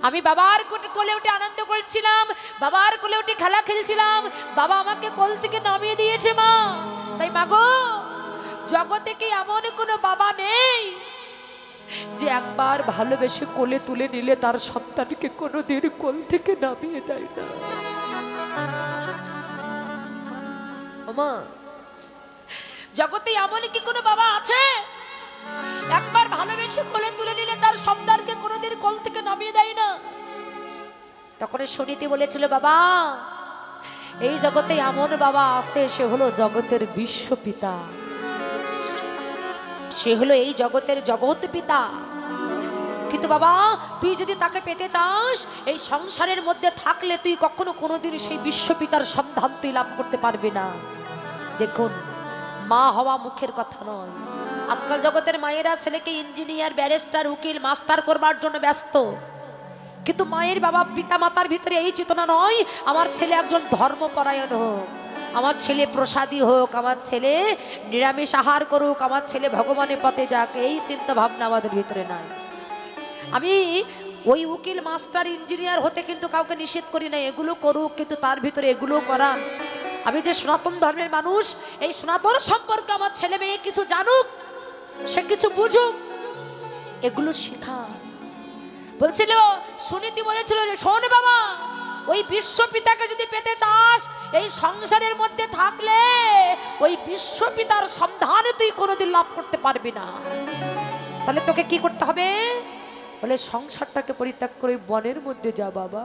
আমি বাবার কোলে উঠে আনন্দ করছিলাম, বাবার কোলে উঠে খেলা খেলছিলাম, বাবা আমাকে কোল থেকে নামিয়ে দিয়েছে মা। তাই মাগো জগতে কি এমন কোনো বাবা নেই যে একবার ভালোবেসে কোলে তুলে নিলে তার সন্তানকে কোনোদিন কোল থেকে নামিয়ে দেয় না? মা জগতে এমন কি কোনো বাবা আছে একবার ভালোবেসে কোলে তুলে নিলে তার সন্তানকে কোনোদিন কোল থেকে নামিয়ে দেয় না? তখন সুনীতি বলেছিল, বাবা এই জগতে এমন বাবা আছে, সে হলো জগতের বিশ্বপিতা, সে হলো এই জগতের জগৎ পিতা। কিন্তু বাবা তুই যদি তাকে পেতে চাস, এই সংসারের মধ্যে থাকলে তুই কখনো কোনোদিন সেই বিশ্বপিতার সন্ধান তুই লাভ করতে পারবি না। দেখুন মা হওয়া মুখের কথা নয়। আজকাল জগতের মায়েরা ছেলেকে ইঞ্জিনিয়ার, ব্যারিস্টার, উকিল, মাস্টার করবার জন্য ব্যস্ত, কিন্তু মায়ের বাবা পিতা মাতার ভিতরে এই চেতনা নয় আমার ছেলে একজন ধর্মপরায়ণ হোক, আমার ছেলে প্রসাদী হোক, আমার ছেলে নিরামিষ আহার করুক, আমার ছেলে ভগবানের পথে যাক, এই চিন্তা ভাবনা আমাদের ভিতরে নাই। আমি ওই উকিল মাস্টার ইঞ্জিনিয়ার হতে কিন্তু কাউকে নিষেধ করি না, এগুলো করুক, কিন্তু তার ভিতরে এগুলো করা। আমি যে সনাতন ধর্মের মানুষ, এই সনাতন সম্পর্কে আমার ছেলে মেয়ে কিছু জানুক, সে কিছু বুঝুক, এগুলো শেখা। বলছিল সুনীতি বলেছিল যে শোন বাবা, ওই বিশ্বপিতাকে যদি পেতে চাস, এই সংসারের মধ্যে থাকলে ওই বিশ্বপিতার সন্ধানে তুই কোনোদিন লাভ করতে পারবি না। তাহলে তোকে কি করতে হবে? বলে সংসারটাকে পরিত্যাগ করে বনের মধ্যে যা বাবা,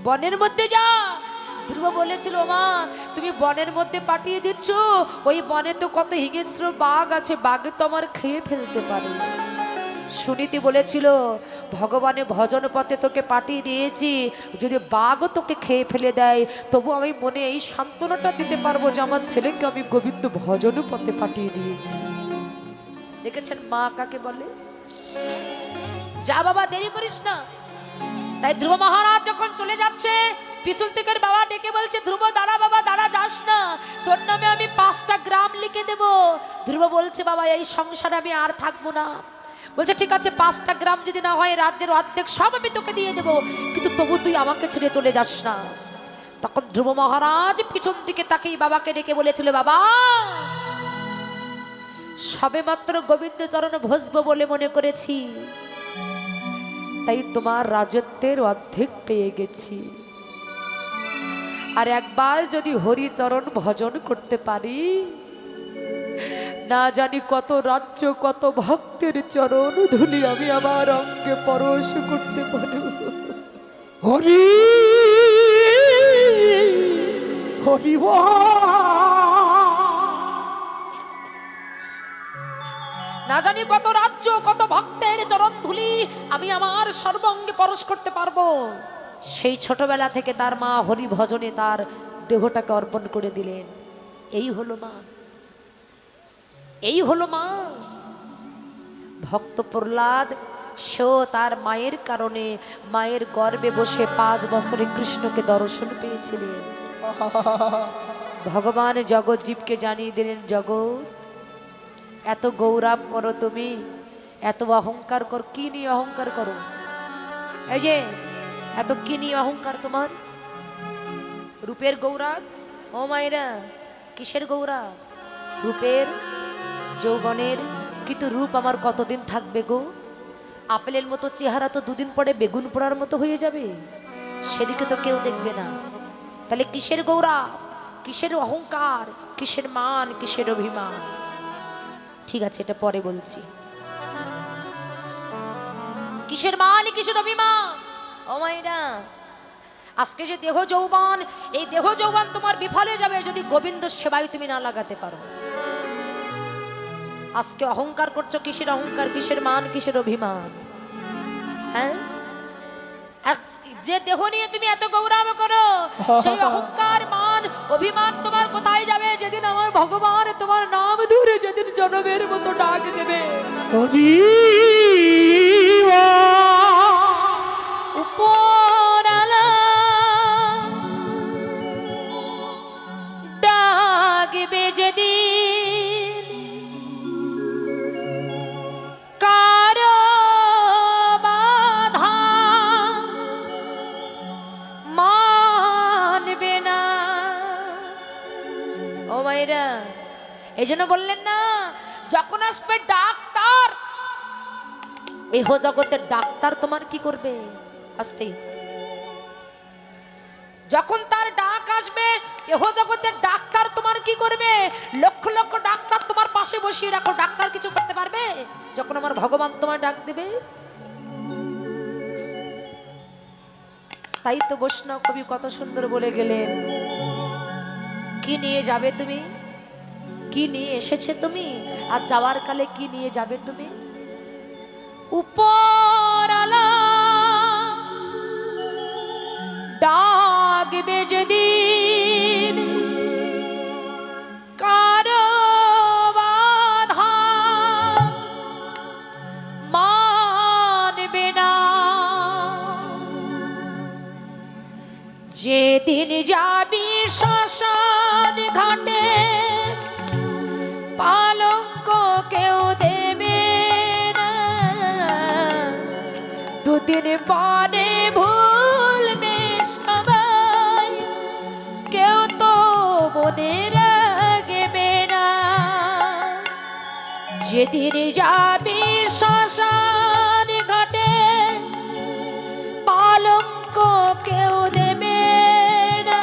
বনের মধ্যে যা। ধ্রুব বলেছিল মা তুমি বনের মধ্যে পাঠিয়ে দিচ্ছ, ওই বনে তো কত হিংস্র বাঘ আছে, বাঘে তো আমার খেয়ে ফেলতে পারে। সুনীতি বলেছিল ভগবানের ভজন পথে তোকে পাঠিয়ে দিয়েছি, যদি বাঘও তোকে খেয়ে ফেলে দেয় তবু আমি মনে এই সান্ত্বনাটা দিতে পারবো যে আমার ছেলেকে আমি গোবিন্দ ভজন পথে পাঠিয়ে দিয়েছি। দেখেছেন মা কাকে বলে? যা বাবা, দেরি করিস না। তাই ধ্রুব মহারাজ যখন চলে যাচ্ছে, পিছন থেকে বাবা ডেকে বলছে ধ্রুব দাঁড়া বাবা, দাঁড়া, যাস না, তোর নামে আমি 5টা গ্রাম লিখে দেব। ধ্রুব বলছে বাবা এই সংসারে আমি আর থাকবো না। বলছে ঠিক আছে, 5টা গ্রাম যদি না হয় রাজ্যের অর্ধেক সব আমি তোকে দিয়ে দেবো, কিন্তু তবু তুই আমাকে ছেড়ে চলে যাস না। তখন ধ্রুব মহারাজ পিছন দিকে তাকেই বাবাকে ডেকে বলেছিল বাবা সবে মাত্র গোবিন্দ চরণ ভজবো বলে মনে করেছি, তাই তোমার রাজত্বের অর্ধেক পেয়ে গেছি, আর একবার যদি হরিচরণ ভজন করতে পারি, না জানি কত রাজ্য কত ভক্তের চরণ ধুলি আমি আমার অঙ্গে পরশ করতে পারব। হরি হরি না জানি কত রাজ্য কত ভক্তের চরণ ধুলি আমি আমার সর্বাঙ্গে পরশ করতে পারবো। সেই ছোটবেলা থেকে তার মা হরি ভজনে তার দেহটাকে অর্পণ করে দিলেন। এই হলো মা, এই হলো মা। ভক্ত প্রহ্লাদ সেও তার মায়ের কারণে মায়ের গর্ভে বসে 5 বছরে কৃষ্ণকে দর্শন পেয়েছিলেন। ভগবান জগৎ জীবকে জানিয়ে দিলেন জগৎ এত গৌরব করো তুমি, এত অহংকার কর, কি নিয়ে অহংকার করো? এই যে এত কি নিয়ে অহংকার তোমার? রূপের গৌরব? ও মায়েরা কিসের গৌরব? রূপের, যৌবনের। কিন্তু রূপ আমার কতদিন থাকবে গো? আপেলের মতো চেহারা তো 2 দিন পরে বেগুন পোড়ার মতো হয়ে যাবে, সেদিকে তো কেউ দেখবে না। তাহলে কিসের গৌরব, কিসের অহংকার, কিসের মান, কিসের অভিমান? ঠিক আছে এটা পরে বলছি। কিসের মান কিসের অভিমান? ও মায়েরা আজকে যে দেহ যৌবন, এই দেহ যৌবন তোমার বিফলে যাবে যদি গোবিন্দ সেবায় তুমি না লাগাতে পারো। আজকে অহংকার করছো, কিসের অহংকার, কিসের মান, কিসের অভিমান? হ্যাঁ, যে দেহ নিয়ে তুমি এত গৌরব করো, সেই অহংকার মান অভিমান তোমার কোথায় যাবে যেদিন আমার ভগবান তোমার নাম ধরে যেদিন জনমের মতো ডাক দেবে? উপরালা ডাকবে যেদিন কারো বাধা মানবে না। ও মায়েরা এই জন্য বললেন না, যখন আসবে ডাক্তার, এহ জগতের ডাক্তার তোমার কি করবে? আসতে যখন তার ডাক আসবে, এহ জগতের ডাক্তার তোমার কি করবে? লক্ষ লক্ষ ডাক্তার তোমার পাশে বসিয়ে রাখো, ডাক্তার কিছু করতে পারবে? যখন আমার ভগবান তোমার ডাক দেবে। তাই তো বৈষ্ণব কবি কত সুন্দর বলে গেলেন, কি নিয়ে যাবে তুমি, কি নিয়ে এসেছে তুমি, আর যাওয়ার কালে কি নিয়ে যাবে তুমি? উপরালা ডাকবে যেদিন কারো বাধা মানবে না, যেদিন যাবি শ্মশান ঘাটে পালঙ্ক কেউ দেবে না, দুদিন পরে ভুলবে সবাই, কেউ তো মনে রাখবে না। যেদিন যাবি শ্মশান ঘাটে পালঙ্ক কেউ দেবে না,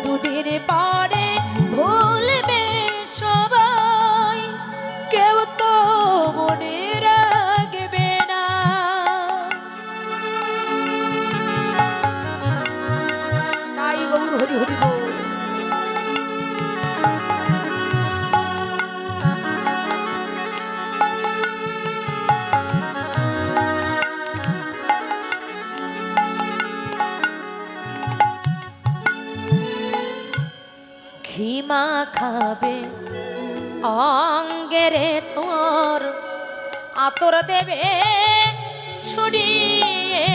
দুদিন পরে ভুলবে সবাই, কেউ তো মনে রাখবে না। তাই গৌর হরি হরি বল। ঘিমা খাবে অঙ্গেরে তোর, আতর দেবে ছড়িয়ে,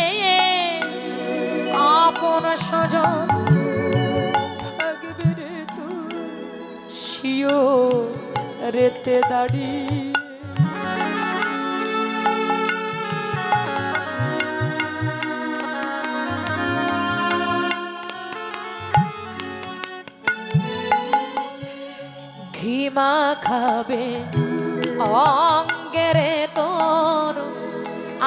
আপন স্বজন থাকবে রে তোর শিও রেতে দাঁড়িয়ে। ঘিমা খাবে অঙ্গেরে তোর,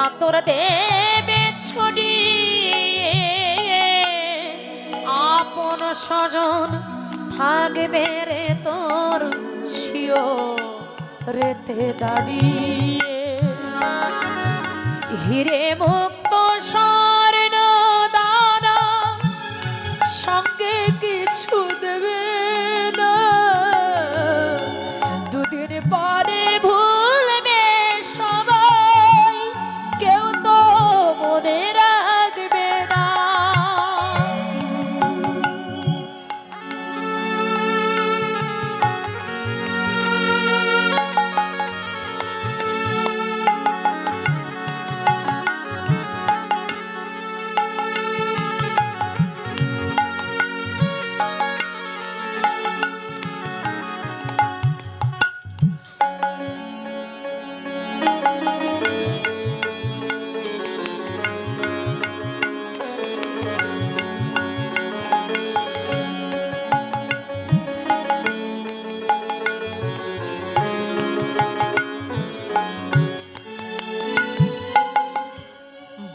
আতর দেবে ছড়িয়ে, আপন স্বজন থাকবে রে তোর শিও রেতে দাঁড়িয়ে। হিরে মুক্ত স্বর্ণ দানা সঙ্গে কিছু দেবে না, দুদিন পরে ভুলবে সবাই, কেউ তো মনে রাখবে না।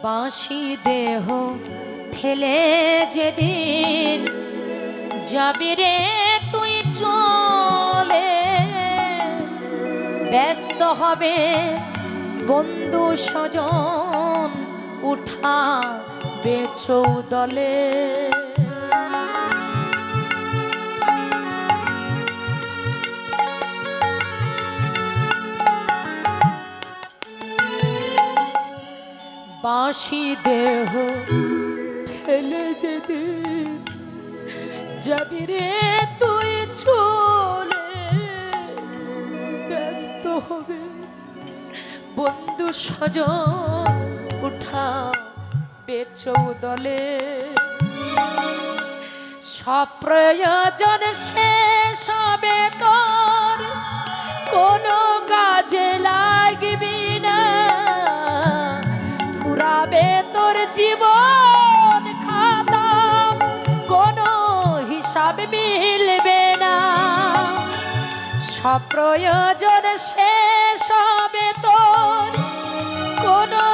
বাঁশি দেহ ফেলে যেদিন যাবি রে তুই চলে, ব্যস্ত হবে বন্ধু স্বজন উঠা বেচৌ দলে। বাঁশি দেহ ফেলে যেদিন যাবি রে তুই চলে, ব্যস্ত হবে বন্ধু স্বজন উঠা বেচৌ দলে। সপ্রয়োজন শেষ হবে তোর, কোনো কাজে লাগবি না, ফুরাবে তোর জীবন খাতা, কোনো হিসাব মিলবে না। সপ্রয়োজন শেষ হবে তোর, কোনো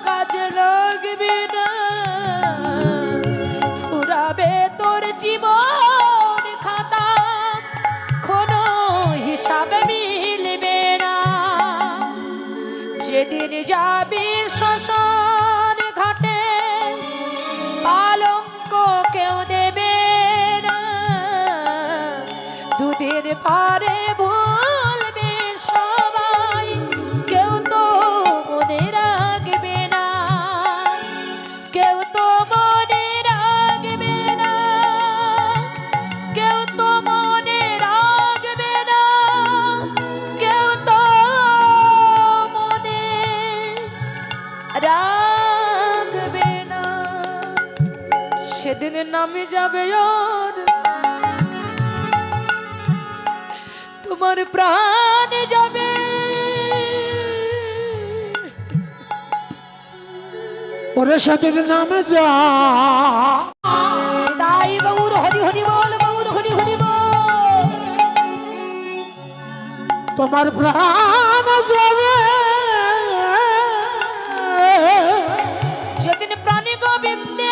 কাজে লাগবে না, ফুরাবে তোর জীবন খাতা, কোনো হিসাব মিলবে না। যেদিন যাবি শ্মশান ঘাটে পালঙ্ক কেউ দেবে না, দুদিন পরে ভুলবে সবাই, কেউ তো মনে রাখবে না, কেউ তো মনে রাখবে না, কেউ তো মনে রাখবে না, কেউ তো মনে রাখবে না। সেদিন নামে যাবে আর তোমার প্রাণ যাবে। ওরে সেদিন নামে যা তাই গৌর হরি হরি বল, গৌর হরি হরি বল। তোমার প্রাণ যাবে যেদিন প্রাণী গোবিন্দে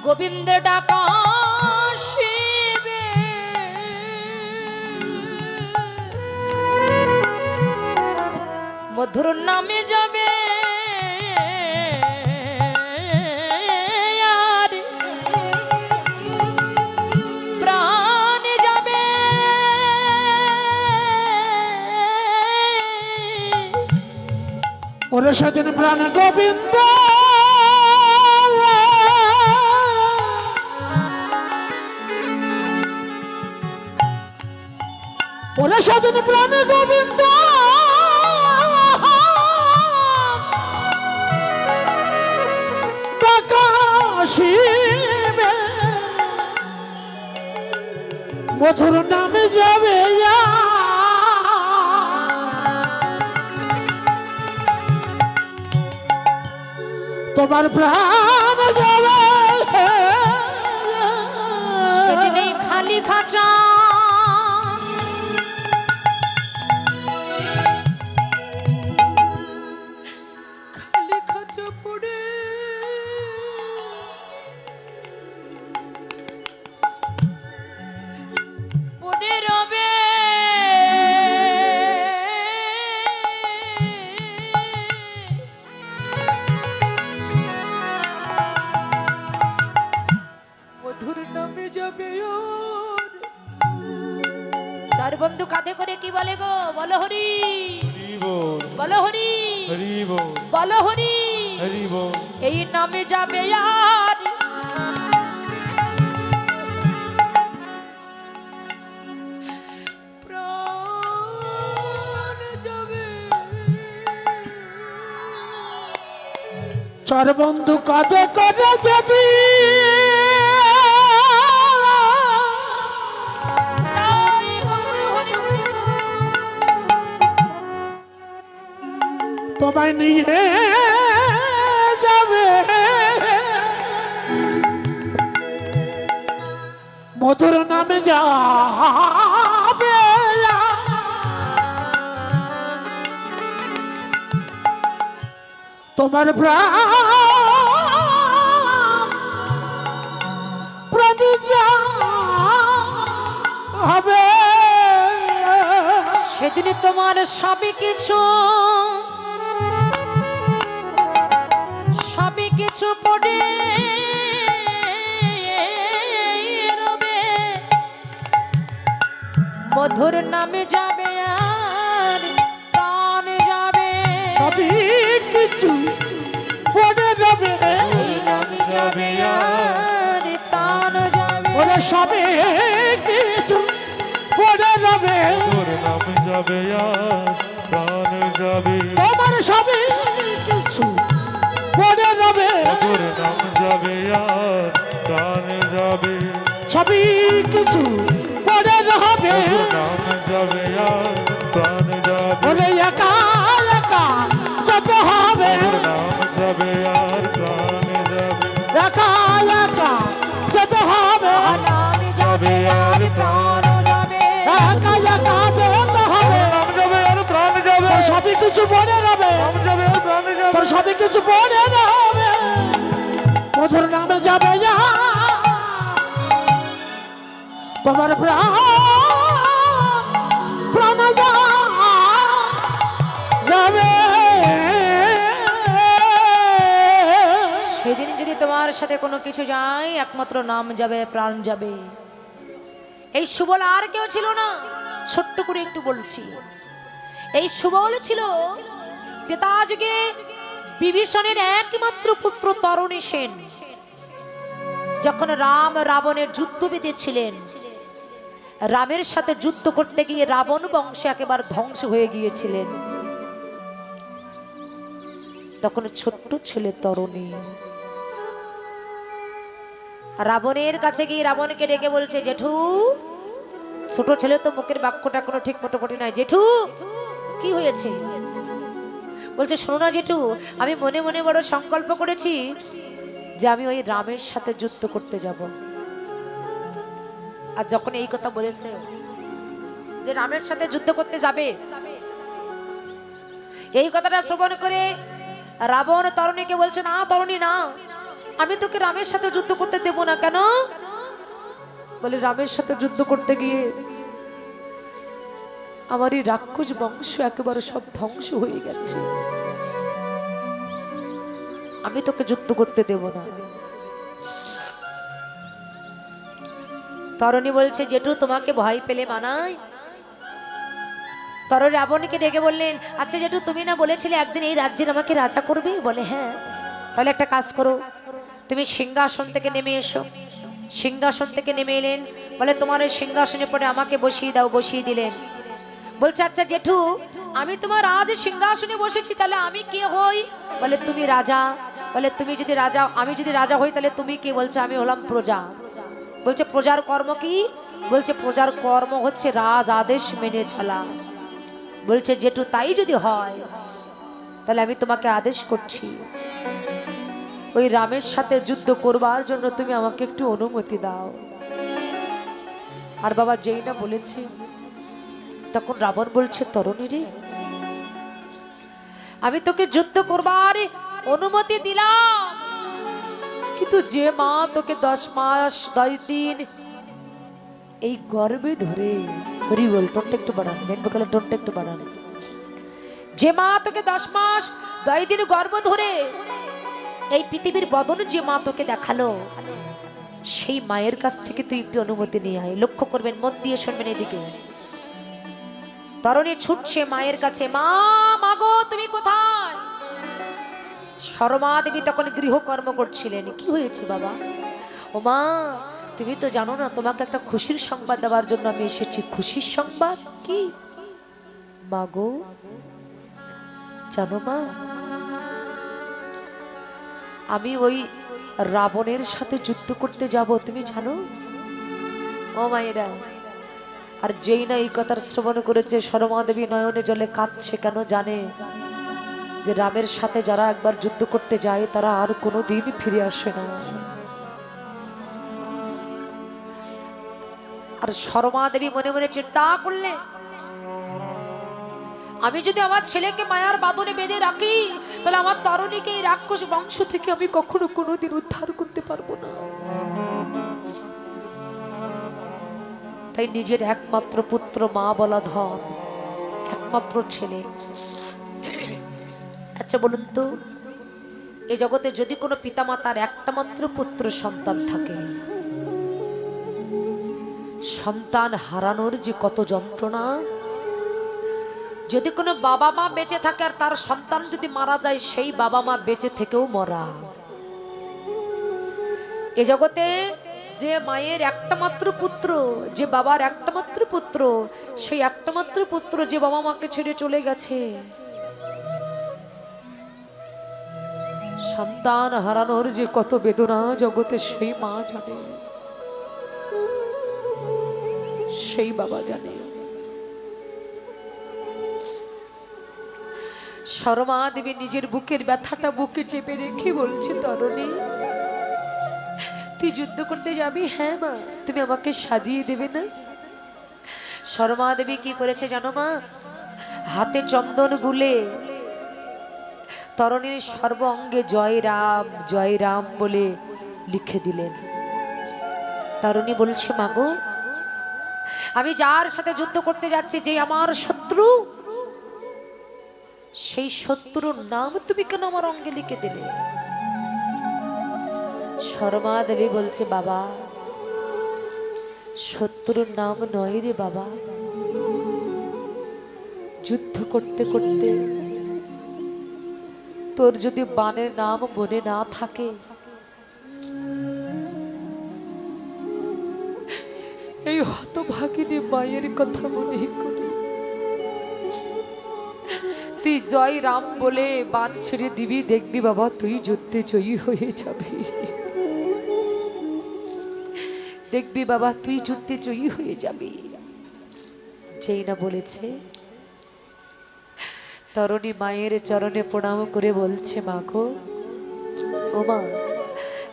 গোবিন্দের ডাকা আসিবে, মধুর নামে যাবে আর প্রাণ যাবে। ওরে সেদিন প্রাণ গোবিন্দ ওরে সেদিন প্রাণ গোবিন্দ আসিবে, মধুর নামে যাবে তোমার প্রাণ যাবে। সেদিন এই খালি খাঁচা খালি খাঁচা পড়ে পড়ে রবে। মধুর নামে যাবে আর চার বন্ধু কাঁধে করে কি বলে গো, বলো হরি বলো হরি বলো হরি, এই নামে যাবে আর প্রাণ যাবে। চার বন্ধু কাঁধে করে যাবি তাই গৌর হরি হরি বল। তোমায় নিয়ে যাবে মধুর নামে যাবে তোমার প্রাণ হবে। সেদিন তোমার সবই কিছু পড়ে রবে, মধুর নামে যাবে আর প্রাণ যাবে। সবই কিছু পড়ে যাবে, এই নামে যাবে আর প্রাণ যাবে। ওরে সবই কিছু পড়ে যাবে, নামে যাবে আর প্রাণ যাবে। তোমার সবই কিছু পড়ে যাবে, মধুর নাম যাবে আর প্রাণ যাবে। সবই কিছু পড়ে যাবে, মধুর নাম যাবে আর প্রাণ যাবে। ওরে একা একা যেতে হবে, মধুর নাম যাবে আর প্রাণ যাবে। একা একা যেতে হবে, নামে যাবে আর প্রাণ যাবে। একা একা যেতে হবে, নাম যাবে আর প্রাণ যাবে। তোর সবই কিছু পড়ে যাবে, নাম যাবে আর প্রাণ যাবে। তোর সবই কিছু পড়ে যাবে, মধুর নামে যাবে তোমার প্রাণ যাবে। সেদিন যদি তোমার সাথে কোনো কিছু যায়, একমাত্র নাম যাবে, প্রাণ যাবে। এই সুবল আর কেউ ছিল না, ছোট্ট করে একটু বলছি। এই সুবল ছিল ত্রেতা যুগে বিভীষণের একমাত্র পুত্র তরণী সেন। যখন রাম রাবণের যুদ্ধ বেঁধেছিলেন, রামের সাথে যুদ্ধ করতে গিয়ে রাবণ বংশ একেবারে ধ্বংস হয়ে গিয়েছিলেন। তখন ছোট্ট ছেলে তরুণী রাবণের কাছে গিয়ে রাবণকে ডেকে বলছে, জেঠু, ছোট ছেলে তো মুখের বাক্যটা কোনো ঠিক মতো করি নাই, জেঠু কি হয়েছে? বলছে, শোনো না জেঠু, আমি মনে মনে বড় সংকল্প করেছি যে আমি ওই রামের সাথে যুদ্ধ করতে যাব। আর যখন এই কথা বলেছে যে রামের সাথে যুদ্ধ করতে যাবে, এই কথাটা শ্রবণ করে রাবণ তরুণীকে বলছে, না তরুণী না, আমি তোকে রামের সাথে যুদ্ধ করতে দেব না। কেন? বলে, রামের সাথে যুদ্ধ করতে গিয়ে আমার এই রাক্ষস বংশ একেবারে সব ধ্বংস হয়ে গেছে, আমি তোকে যুদ্ধ করতে দেব না। তরুণী বলছে, জেঠু তোমাকে ভয় পেলে মানায়? তরুণ রাবণকে ডেকে বললেন, আচ্ছা জেঠু, তুমি না বলেছিলে একদিন এই রাজ্যের আমাকে রাজা করবে? বলে, হ্যাঁ। তাহলে একটা কাজ করো, তুমি সিংহাসন থেকে নেমে এসো। সিংহাসন থেকে নেমে এলেন, বলে তোমার ওই সিংহাসনে পরে আমাকে বসিয়ে দাও। বসিয়ে দিলেন। বলছে, আচ্ছা জেঠু, আমি তোমার আজ সিংহাসনে বসেছি, তাহলে আমি কে হই? বলে, তুমি রাজা। বলে, তুমি যদি রাজা, আমি যদি রাজা হই তাহলে তুমি কে? বলছে, আমি হলাম প্রজা। বলছে, প্রজার কর্ম কি? বলছে, প্রজার কর্ম হচ্ছে রাজ আদেশ মেনে চলা। বলছে, জেঠু তাই যদি হয় তাহলে আমি তোমাকে আদেশ করছি, ওই রামের সাথে যুদ্ধ করবার জন্য তুমি আমাকে একটু অনুমতি দাও। আর বাবা যেই না বলেছে, তখন রাবণ বলছে, তরুণী রে, আমি তোকে যুদ্ধ করবার অনুমতি দিলাম, কিন্তু যে মা তোকে 10 মাস 10 দিন এই গর্ভে ধরে, হরি বল, টোনটা একটু বাড়ান, মেন বকালে টোনটা একটু বাড়ান, যে মা তোকে 10 মাস 10 দিন গর্ভ ধরে এই পৃথিবীর বদন যে মা তোকে দেখালো, সেই মায়ের কাছ থেকে তুই একটু অনুমতি নিয়ে আয়। লক্ষ্য করবেন, মন দিয়ে শুনবেন এদিকে। তরুণী ছুটছে মায়ের কাছে, মা, মাগো তুমি কোথায়? শর্মা দেবী তখন গৃহকর্ম করছিলেন। কি হয়েছে বাবা? ও মা, তুমি তো জানো না, তোমাকে একটা খুশির সংবাদ দেওয়ার জন্য আমি এসেছি। খুশির সংবাদ কি? মাগো, জানো মা, আমি ওই রাবণের সাথে যুদ্ধ করতে যাব, তুমি জানো? ও মায়েরা, আর যেই না এই কথার শ্রবণ করেছে, শর্মা দেবী নয়নে জলে কাঁদছে। কেন জানে যে রামের সাথে যারা একবার যুদ্ধ করতে যায় তারা আর কোনোদিন ফিরে আসে না। আর শর্মা দেবী মনে মনে চিন্তা করলে, আমি যদি আমার ছেলেকে মায়ার বাঁধনে বেঁধে রাখি, তাহলে আমার তরুণীকে এই রাক্ষস বংশ থেকে আমি কখনো কোনোদিন উদ্ধার করতে পারবো না। তাই নিজের একমাত্র পুত্র, মা বলা ধন, একমাত্র ছেলে। আচ্ছা বলুন তো, এই জগতে যদি কোনো পিতামাতার একটা মাত্র পুত্র সন্তান থাকে, সন্তান হারানোর যে কত যন্ত্রণা। যদি কোনো বাবা মা বেঁচে থাকে আর তার সন্তান যদি মারা যায়, সেই বাবা মা বেঁচে থেকেও মরা। এ জগতে যে মায়ের একটা মাত্র পুত্র, যে বাবার একটা মাত্র পুত্র, সেই একটা মাত্র পুত্র যে বাবা মাকে ছেড়ে চলে গেছে, সন্তান হারানোর যে কত বেদনা জগতে সেই মা জানে, সেই বাবা জানে। শর্মা দেবী নিজের বুকের ব্যথাটা বুকে চেপে রেখে বলছে, তরুণী, তুই যুদ্ধ করতে যাবি? হ্যাঁ মা, তুমি আমাকে সাজিয়ে দেবে না? শর্মা দেবী কি করেছে জানো মা? হাতে চন্দন গুলে তরুণীর সর্ব অঙ্গে জয় রাম জয় রাম বলে লিখে দিলেন। তরুণী বলছে, মাগো, আমি যার সাথে যুদ্ধ করতে যাচ্ছি, যে আমার শত্রু, সেই শত্রুর নাম তুমি কেন আমার অঙ্গে লিখে দিলে? শর্মা দেবী বলছে, বাবা, শত্রুর নাম নয় রে বাবা, যুদ্ধ করতে করতে তোর যদি বানের নাম মনে না থাকে, এই হতভাগিনী মায়ের কথা মনে করি। তুই জয় রাম বলে বান ছেড়ে দিবি, দেখবি বাবা তুই যুদ্ধে জয়ী হয়ে যাবি। দেখবি বাবা তুই যুদ্ধে জয়ী হয়ে যাবি। যেই না বলেছে, তরুণী মায়ের চরণে প্রণাম করে বলছে, মা গো, ও মা,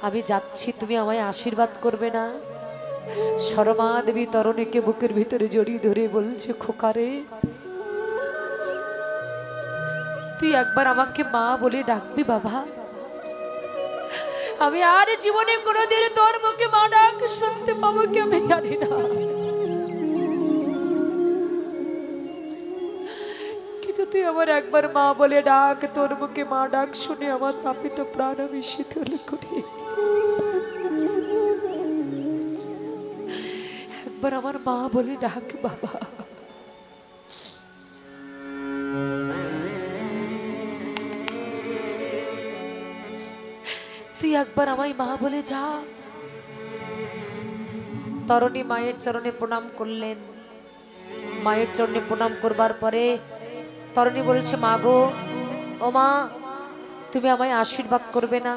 আমি যাচ্ছি, তুমি আমায় আশীর্বাদ করবে না? শর্মা দেবী তরুণীকে বুকের ভিতরে জড়িয়ে ধরে বলছে, খোকারে, তুই একবার আমাকে মা বলে ডাকবি বাবা? আমি আর জীবনে কোনোদিন তোর মুখে মা ডাক শুনতে পাবো কি আমি জানি না, কিন্তু তুই আমার একবার মা বলে ডাক, তোর মুখে মা ডাক শুনে আমার তাপিত প্রাণ আমি শীতল করি। একবার আমার মা বলে ডাক বাবা। তুই একবার আমায় মা বলে যা। তরুণী মায়ের চরণে প্রণাম করলেন। মায়ের চরণে প্রণাম করবার পরে তরুণী বলছে, মা গো, ও মা, তুমি আমায় আশীর্বাদ করবে না?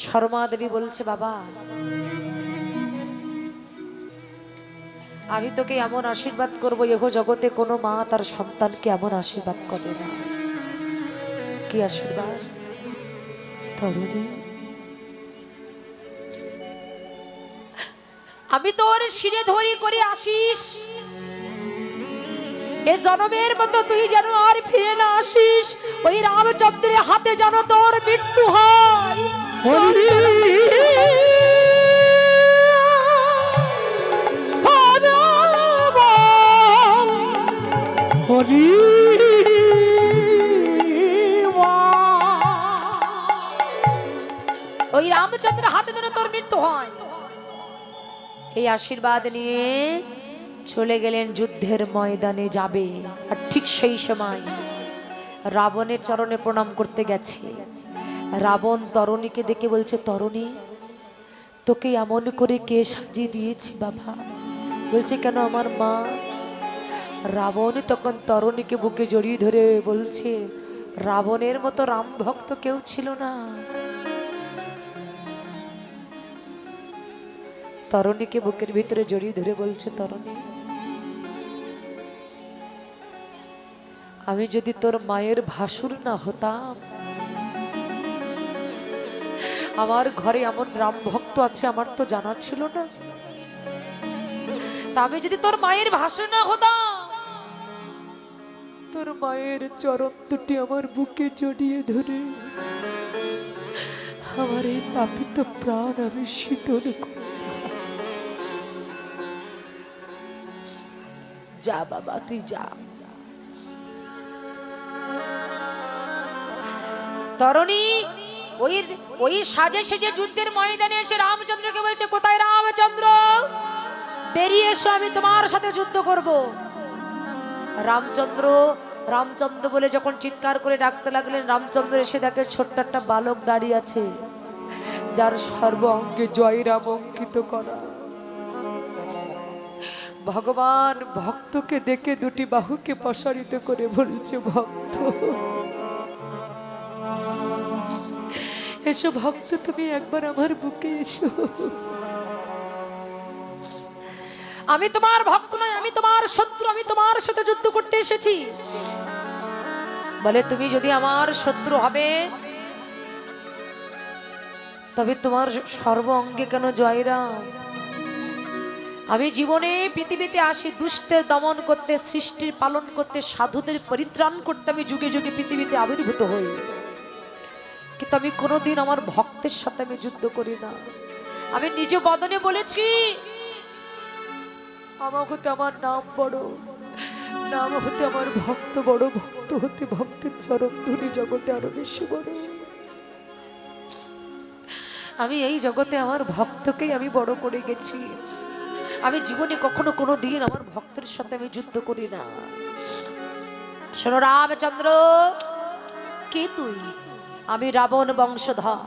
শর্মা দেবী বলছে, বাবা, আমি তোকে এমন আশীর্বাদ করবো, এহ জগতে কোনো মা তার সন্তানকে এমন আশীর্বাদ করে না। কি আশীর্বাদ? তরুণী, আমি তোর শিরে ধরি করে আসিস, এ জনমের মতো তুই যেন আর ফিরে না আসিস, ওই রামচন্দ্রের হাতে যেন তোর মৃত্যু হয়। হরি হরি ওই রামচন্দ্রের হাতে যেন তোর মৃত্যু হয়। এই আশীর্বাদ নিয়ে চলে গেলেন যুদ্ধের ময়দানে যাবে। আর ঠিক সেই সময় রাবণের চরণে প্রণাম করতে গেছে। রাবণ তরুণীকে দেখে বলছে, তরুণী, তোকে এমন করে কে সাজিয়ে দিয়েছি বাবা? বলছে, কেন আমার মা? রাবণ তখন তরুণীকে বুকে জড়িয়ে ধরে বলছে, রাবণের মতো রাম ভক্ত কেউ ছিল না। তরুণীকে বুকের ভিতরে জড়িয়ে ধরে বলছে, তরুণী, আমি যদি তোর মায়ের ভাসুর না হতাম, আমার ঘরে এমন রাম ভক্ত আছে আমার তো জানা ছিল না। তা আমি যদি তোর মায়ের ভাসুর না হতাম, তোর মায়ের চরণ দুটি আমার বুকে জড়িয়ে ধরে আমার এই তাপিত প্রাণ আমি শীতল করতাম। যা বাবা, তুই যা। তরুণী ওই সাজে সেজে যুদ্ধের ময়দানে এসে রামচন্দ্রকে বলছে, কোথায় রামচন্দ্র? বেরিয়ে এসো, আমি তোমার সাথে যুদ্ধ করব। রামচন্দ্র রামচন্দ্র বলে যখন চিৎকার করে ডাকতে লাগলেন, রামচন্দ্র এসে দেখে ছোট্ট একটা বালক দাঁড়িয়ে আছে, যার সর্ব অঙ্গে জয় রাম অঙ্কিত করা। ভগবান ভক্তকে দেখে দুটি বাহুকে প্রসারিত করে বলছে, ভক্ত এসো, ভক্ত তুমি একবার আমার বুকে এসো। আমি তোমার ভক্ত নয়, আমি তোমার শত্রু, আমি তোমার সাথে যুদ্ধ করতে এসেছি। বলে, তুমি যদি আমার শত্রু হবে তবে তোমার সর্ব অঙ্গে কেন জয়রাম? আমি জীবনে পৃথিবীতে আসি দুষ্টের দমন করতে, সৃষ্টির পালন করতে, সাধুদের পরিত্রাণ করতে আমি যুগে যুগে পৃথিবীতে আবির্ভূত হই, কিন্তু আমি কোনোদিন আমার ভক্তের সাথে আমি যুদ্ধ করি না। আমি নিজ বদনে বলেছি, আমার হতে আমার নাম বড়, নাম হতে আমার ভক্ত বড়, ভক্ত হতে ভক্তের চরণ ধরে জগতে আরো বেশি বড়। আমি এই জগতে আমার ভক্তকেই আমি বড় করে গেছি। আমি জীবনে কখনো কোনো দিন আমার ভক্তের সাথে আমি যুদ্ধ করি না। শোনো রামচন্দ্র, কে তুই? আমি রাবণ বংশধর,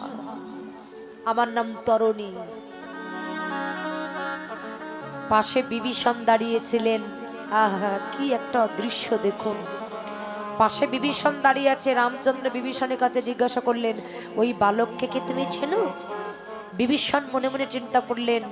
আমার নাম তরুণী। পাশে বিভীষণ দাঁড়িয়েছিলেন। আহা, কি একটা অদৃশ্য দেখুন। পাশে বিভীষণ দাঁড়িয়ে আছে। রামচন্দ্র বিভীষণের কাছে জিজ্ঞাসা করলেন, ওই বালককে কি তুমি চেনো? বিভীষণ মনে মনে চিন্তা করলেন,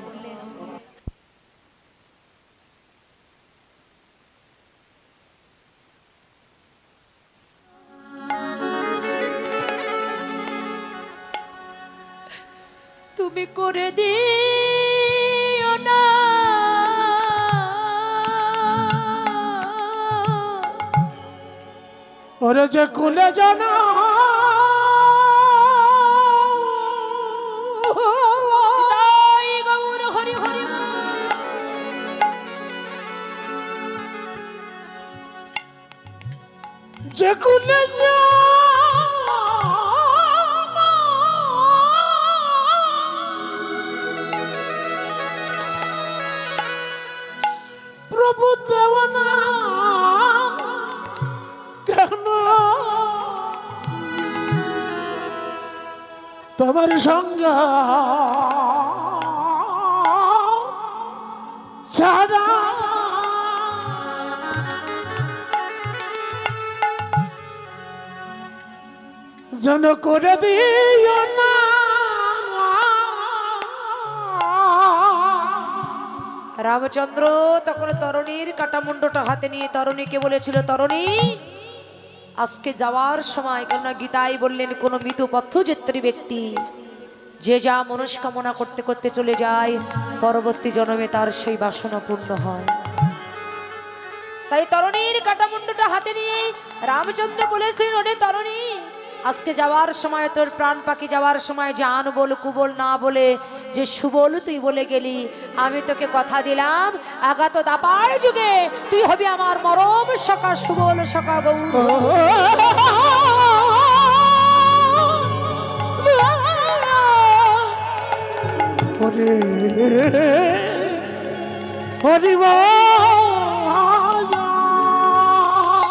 তুমি করে দিও না ওরে যে কুলে জানা তাই গৌর হরি হরি বল। যে কুলে প্রভু দেওয়ানা কেন তোমার সঙ্গ ছাড়া যেন করে দিও না রামচন্দ্র তখন তরণীর কাটামুন্ডটা হাতে নিয়ে তরণীকে বলেছিল, তরণী আজকে যাওয়ার সময়, কেননা গীতাই বললেন কোন মৃদু পথযাত্রী ব্যক্তি যে যা মনস্কামনা করতে করতে চলে যায়, পরবর্তী জন্মে তার সেই বাসনা পূর্ণ হয়। তাই তরণীর কাটামুন্ডটা হাতে নিয়ে রামচন্দ্র বলেছেন, ওরে তরণী আজকে যাওয়ার সময় তোর প্রাণ পাখি যাওয়ার সময় জান বল কুবল না বলে যে সুবল তুই বলে গেলি, আমি তোকে কথা দিলাম আগাত দাপার যুগে তুই হবি আমার মরম সখা সুবল সখা গৌর। ওরে হরি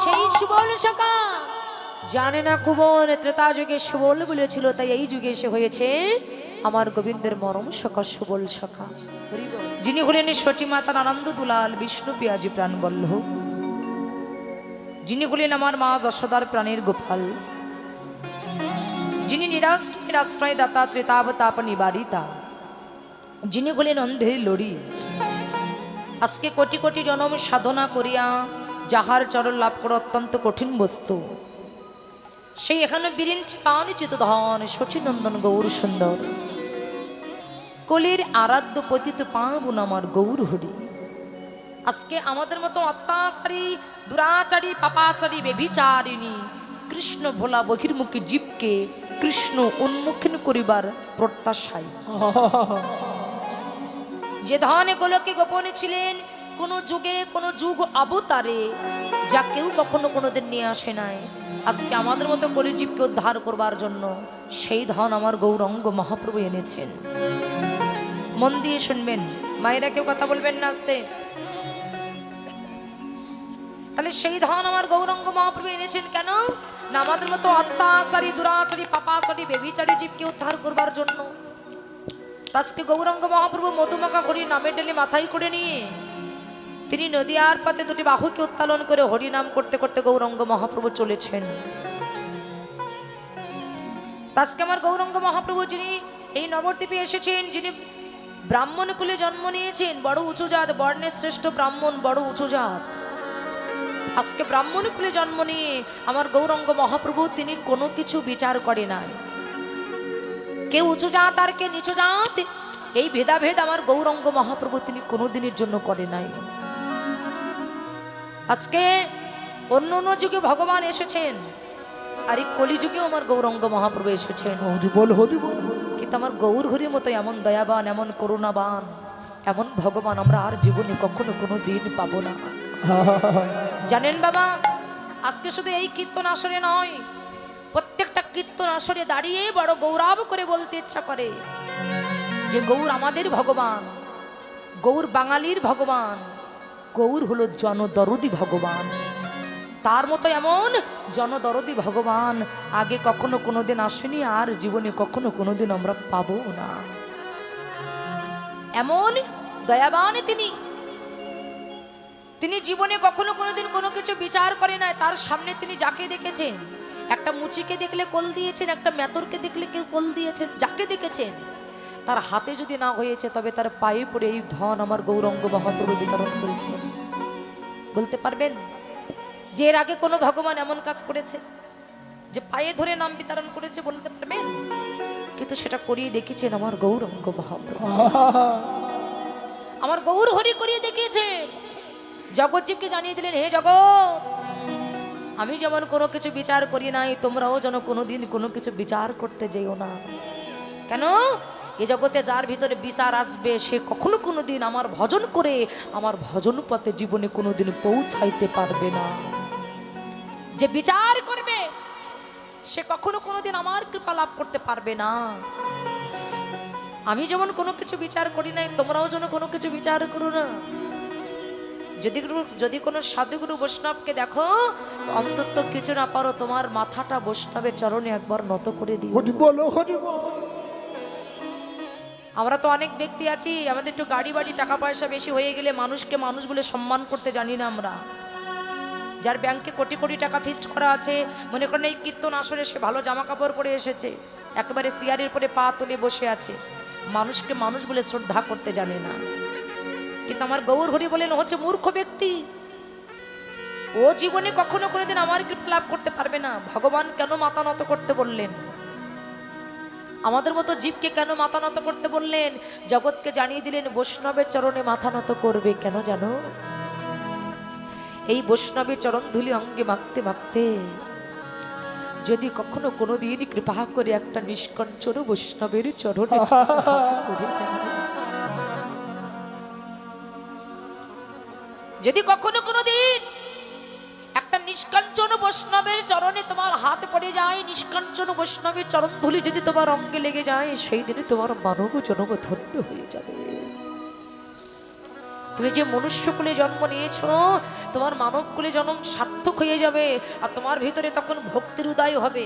সেই সুবল সখা জানে না কুবল ত্রেতা যুগে সুবল বলেছিল, তাই এই যুগে এসে হয়েছে আমার গোবিন্দের মরম সখা সুবল সখা, যিনি হলেন সচী মাতার আনন্দ দুলাল বিষ্ণু পিয়াজি প্রাণ বল্লভ, যিনি হলেন আমার মা যশোদার প্রাণের গোপাল, যিনি নিরাশ্রয় দাতা ত্রেতাবতাপ নিবারিতা, যিনি হলেন অন্ধের লড়ি। আজকে কোটি কোটি জনম সাধনা করিয়া যাহার চরণ লাভ করা অত্যন্ত কঠিন বস্তু, সেই এখানে বিরিঞ্চি পান চিতধন শচীনন্দন গৌর সুন্দর কলির আরাধ্য পতিত পাবন আমার গৌর হরি। আজকে আমাদের মতো অত্যাচারী দুরাচারী পাপাচারী বেভিচারিণী কৃষ্ণ ভোলা বহির্মুখী জীবকে কৃষ্ণ উন্মুখীন করিবার প্রত্যাশায় যে ধনে গোলকে গোপনে ছিলেন কোন যুগে কোন যুগ অবতারে, যা কেউ কখনো কোনোদিন নিয়ে আসে নাই, আজকে আমাদের মতো কলিজীবকে উদ্ধার করবার জন্য সেই ধন আমার গৌরাঙ্গ মহাপ্রভু এনেছেন। মন দিয়ে শুনবেন, মায়েরা কেউ কথা বলবেন না আস্তে। তাহলে সেই ধন আমার গৌরাঙ্গ মহাপ্রভু এনেছেন কেন না আমাদের মতো অত্যাচারী দুরাচারী পাপাচারী বেভিচারী জীবকে উদ্ধার করবার জন্য। আজকে গৌরাঙ্গ মহাপ্রভু মধুমাখা হরি নামের ডেলি মাথায় করে নিয়ে তিনি নদীয়ার পাতে দুটি বাহুকে উত্তোলন করে হরিনাম করতে করতে গৌরাঙ্গ মহাপ্রভু চলেছেন। আজকে আমার গৌরাঙ্গ মহাপ্রভু যিনি এই নবদ্বীপে এসেছেন, যিনি ব্রাহ্মণ কুলে জন্ম নিয়েছেন, বড় উঁচু জাত, বর্ণের শ্রেষ্ঠ ব্রাহ্মণ, বড় উঁচু জাত, আজকে ব্রাহ্মণ কুলে জন্ম নিয়ে আমার গৌরাঙ্গ মহাপ্রভু তিনি কোনো কিছু বিচার করে নাই। কে উঁচু জাত আর কে নিচু জাত এই ভেদাভেদ আমার গৌরাঙ্গ মহাপ্রভু তিনি কোনোদিনের জন্য করে নাই। আজকে অন্য অন্য যুগে ভগবান এসেছেন, আর এই কলিযুগেও আমার গৌরাঙ্গ মহাপ্রভু এসেছেন। হরি বল হরি বল। কিন্তু আমার গৌর হরির মতো এমন দয়াবান, এমন করুণাবান, এমন ভগবান আমরা আর জীবনে কখনো কোনো দিন পাবো না। জানেন বাবা, আজকে শুধু এই কীর্তন আসরে নয়, প্রত্যেকটা কীর্তন আসরে দাঁড়িয়ে বড় গৌরব করে বলতে ইচ্ছা করে যে গৌর আমাদের ভগবান, গৌর বাঙালির ভগবান, গৌর হলো জনদরদি ভগবান। তার মতো এমন জনদরদি ভগবান আগে কখনো কোনোদিন আসেনি, আর জীবনে কখনো কোনোদিন আমরা পাবো না। এমন দয়াবান তিনি, তিনি জীবনে কখনো কোনোদিন কোনো কিছু বিচার করে নাই। তার সামনে তিনি যাকে দেখেছেন, একটা মুচিকে দেখলে কোল দিয়েছেন, একটা মেতরকে দেখলে কেউ কোল দিয়েছেন, যাকে দেখেছেন তার হাতে যদি না হয়েছে তবে তার পায়ে পড়ে এই ধন আমার গৌরঙ্গ মহাপ্রভু বিতরণ করেছেন। বলতে পারবেন যে এর আগে কোনো ভগবান এমন কাজ করেছে যে পায়ে ধরে নাম বিতরণ করেছে? বলতে পারবেন? কিন্তু সেটা করিয়ে দেখেছেন আমার গৌরঙ্গ মহাপ্রভু, আমার গৌর হরি করিয়ে দেখিয়েছে। জগৎজীবকে জানিয়ে দিলেন, হে জগৎ, আমি যেমন কোনো কিছু বিচার করি নাই, তোমরাও যেন কোনোদিন কোনো কিছু বিচার করতে যেও না। কেন? এ জগতে যার ভিতরে বিচার আসবে সে কখনো কোনোদিন আমার ভজন করে আমার ভজন পথে জীবনে কোনোদিন পৌঁছাইতে পারবে না। যে বিচার করবে সে কখনো কোনোদিন আমার কৃপা লাভ করতে পারবে না। আমি যেমন কোনো কিছু বিচার করি নাই, তোমরাও যেন কোনো কিছু বিচার করো না। যদি কোনো সাধুগুরু বৈষ্ণবকে দেখো, অন্তত কিছু না পারো তোমার মাথাটা বৈষ্ণবের চরণে একবার নত করে দিও। হরি বলো, হরি বলো। আমরা তো অনেক ব্যক্তি আছি, আমাদের একটু গাড়ি বাড়ি টাকা পয়সা বেশি হয়ে গেলে মানুষকে মানুষ বলে সম্মান করতে জানি না আমরা। যার ব্যাংকে কোটি কোটি টাকা ফিক্সড করা আছে, মনে করেন এই কীর্তন আসরে সে ভালো জামা কাপড় পরে এসেছে, একেবারে চেয়ারের পরে পা তুলে বসে আছে, মানুষকে মানুষ বলে শ্রদ্ধা করতে জানে না। কিন্তু আমার গৌর হরি বলেন হচ্ছে মূর্খ ব্যক্তি, ও জীবনে কখনো কোনোদিন আমার কৃপা লাভ করতে পারবে না। ভগবান কেন মাথা নত করতে বললেন? আমাদের মতো জীবকে কেন মাথা নত করতে বললেন? জগৎকে জানিয়ে দিলেন বৈষ্ণবের চরণে মাথা নত করবে। কেন জানো? এই বৈষ্ণবের চরণ ধুলি অঙ্গে মাখতে মাখতে যদি কখনো কোনোদিন কৃপা করে একটা নিষ্কঞ্চন বৈষ্ণবের চরণে পড়ে যায়, যদি কখনো কোনোদিন একটা নিষ্কাঞ্চন বৈষ্ণবের চরণে তোমার হাত পড়ে যায়, নিষ্কাঞ্চন বৈষ্ণবের চরণ ধুলি যদি তোমার অঙ্গে লেগে যায়, সেই দিনে তোমার মানব জনম ধন্য হয়ে যাবে। তুমি যে মনুষ্যকুলে জন্ম নিয়েছো, তোমার মানবকুলে জন্ম সার্থক হয়ে যাবে, আর তোমার ভিতরে তখন ভক্তির উদয় হবে।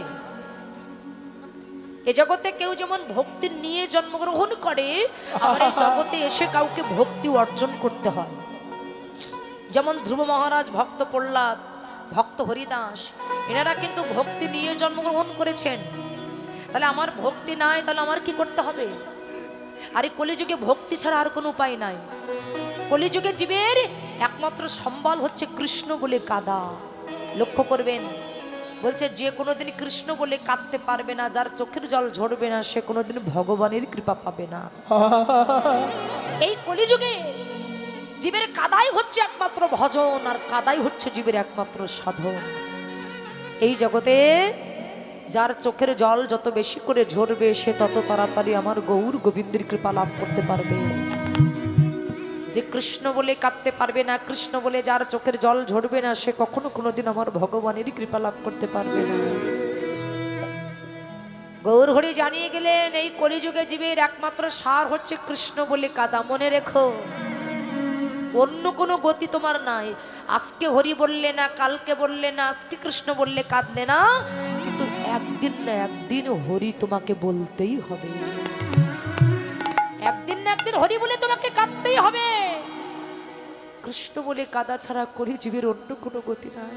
এ জগতে কেউ যেমন ভক্তি নিয়ে জন্মগ্রহণ করে, আমার এই জগতে এসে কাউকে ভক্তি অর্জন করতে হয়। যেমন ধ্রুব মহারাজ, ভক্ত প্রহ্লাদ, ভক্ত হরিদাস, এনারা কিন্তু ভক্তি নিয়ে জন্মগ্রহণ করেছেন। তাহলে আমার ভক্তি নাই, তাহলে আমার কি করতে হবে? আর এই কলিযুগে ভক্তি ছাড়া আর কোনো উপায় নাই। কলিযুগে জীবের একমাত্র সম্বল হচ্ছে কৃষ্ণ বলে কাঁদা। লক্ষ্য করবেন, বলছে যে কোনোদিন কৃষ্ণ বলে কাঁদতে পারবে না, যার চোখের জল ঝরবে না, সে কোনোদিন ভগবানের কৃপা পাবে না। এই কলিযুগে জীবের কাদাই হচ্ছে একমাত্র ভজন, আর কাদাই হচ্ছে জীবের একমাত্র সাধন। এই জগতে যার চোখের জল যত বেশি করে ঝরবে, সে তত তাড়াতাড়ি আমার গৌর গোবিন্দের কৃপা লাভ করতে পারবে। যে কৃষ্ণ বলে কাঁদতে পারবে না, কৃষ্ণ বলে যার চোখের জল ঝরবে না, সে কখনো কোনোদিন আমার ভগবানেরই কৃপা লাভ করতে পারবে না। গৌর হরি জানিয়ে গেলেন এই কলিযুগে জীবের একমাত্র সার হচ্ছে কৃষ্ণ বলে কাঁদা। মনে রেখো, অন্য কোনো গতি তোমার নাই। আজকে হরি বললে না, কালকে বললে না, আজকে কৃষ্ণ বললে কাঁদলে না, কিন্তু একদিন না একদিন হরি তোমাকে বলতেই হবে। একদিন না একদিন হরি বলে তোমাকে কাঁদতেই হবে। কৃষ্ণ বলে কাঁদা ছাড়া করি জীবের অন্য কোনো গতি নাই।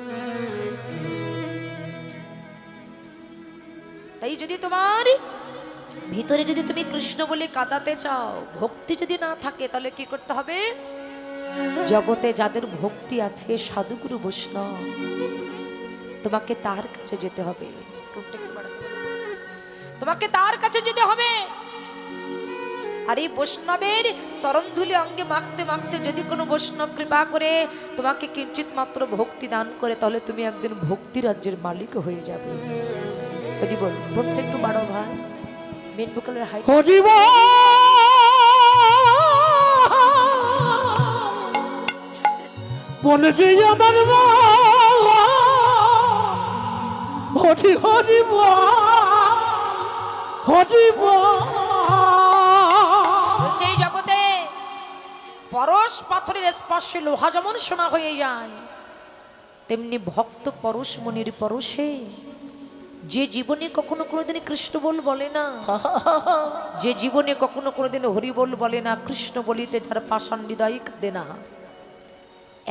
তাই যদি তোমার ভিতরে যদি তুমি কৃষ্ণ বলে কাঁদাতে চাও, ভক্তি যদি না থাকে, তাহলে কি করতে হবে? জগতে যাদের ভক্তি আছে, সাধুগুরু বৈষ্ণব, তোমাকে তার কাছে যেতে হবে। তোমাকে তার কাছে যেতে হবে। আর এই বৈষ্ণবের চরণধুলি অঙ্গে মাখতে মাখতে যদি কোনো বৈষ্ণব কৃপা করে তোমাকে কিঞ্চিত মাত্র ভক্তি দান করে, তাহলে তুমি একদিন ভক্তি রাজ্যের মালিক হয়ে যাবে। হরি বল, ভক্তি একটু বাড়ো ভাই, মেন ভোকালের হাই। হরি বল, বলে যে আমার হরি হরি বল, হরি বল। সেই জগতে পরশ পাথরের স্পর্শে লোহা যেমন সোনা হয়ে যায়, তেমনি ভক্ত পরশ মনির পরশে যে জীবনে কখনো কোনোদিন কৃষ্ণ বলে না, যে জীবনে কখনো কোনোদিন হরি বলে না, কৃষ্ণ বলিতে যার পাষাণ হৃদয় কাঁদে না,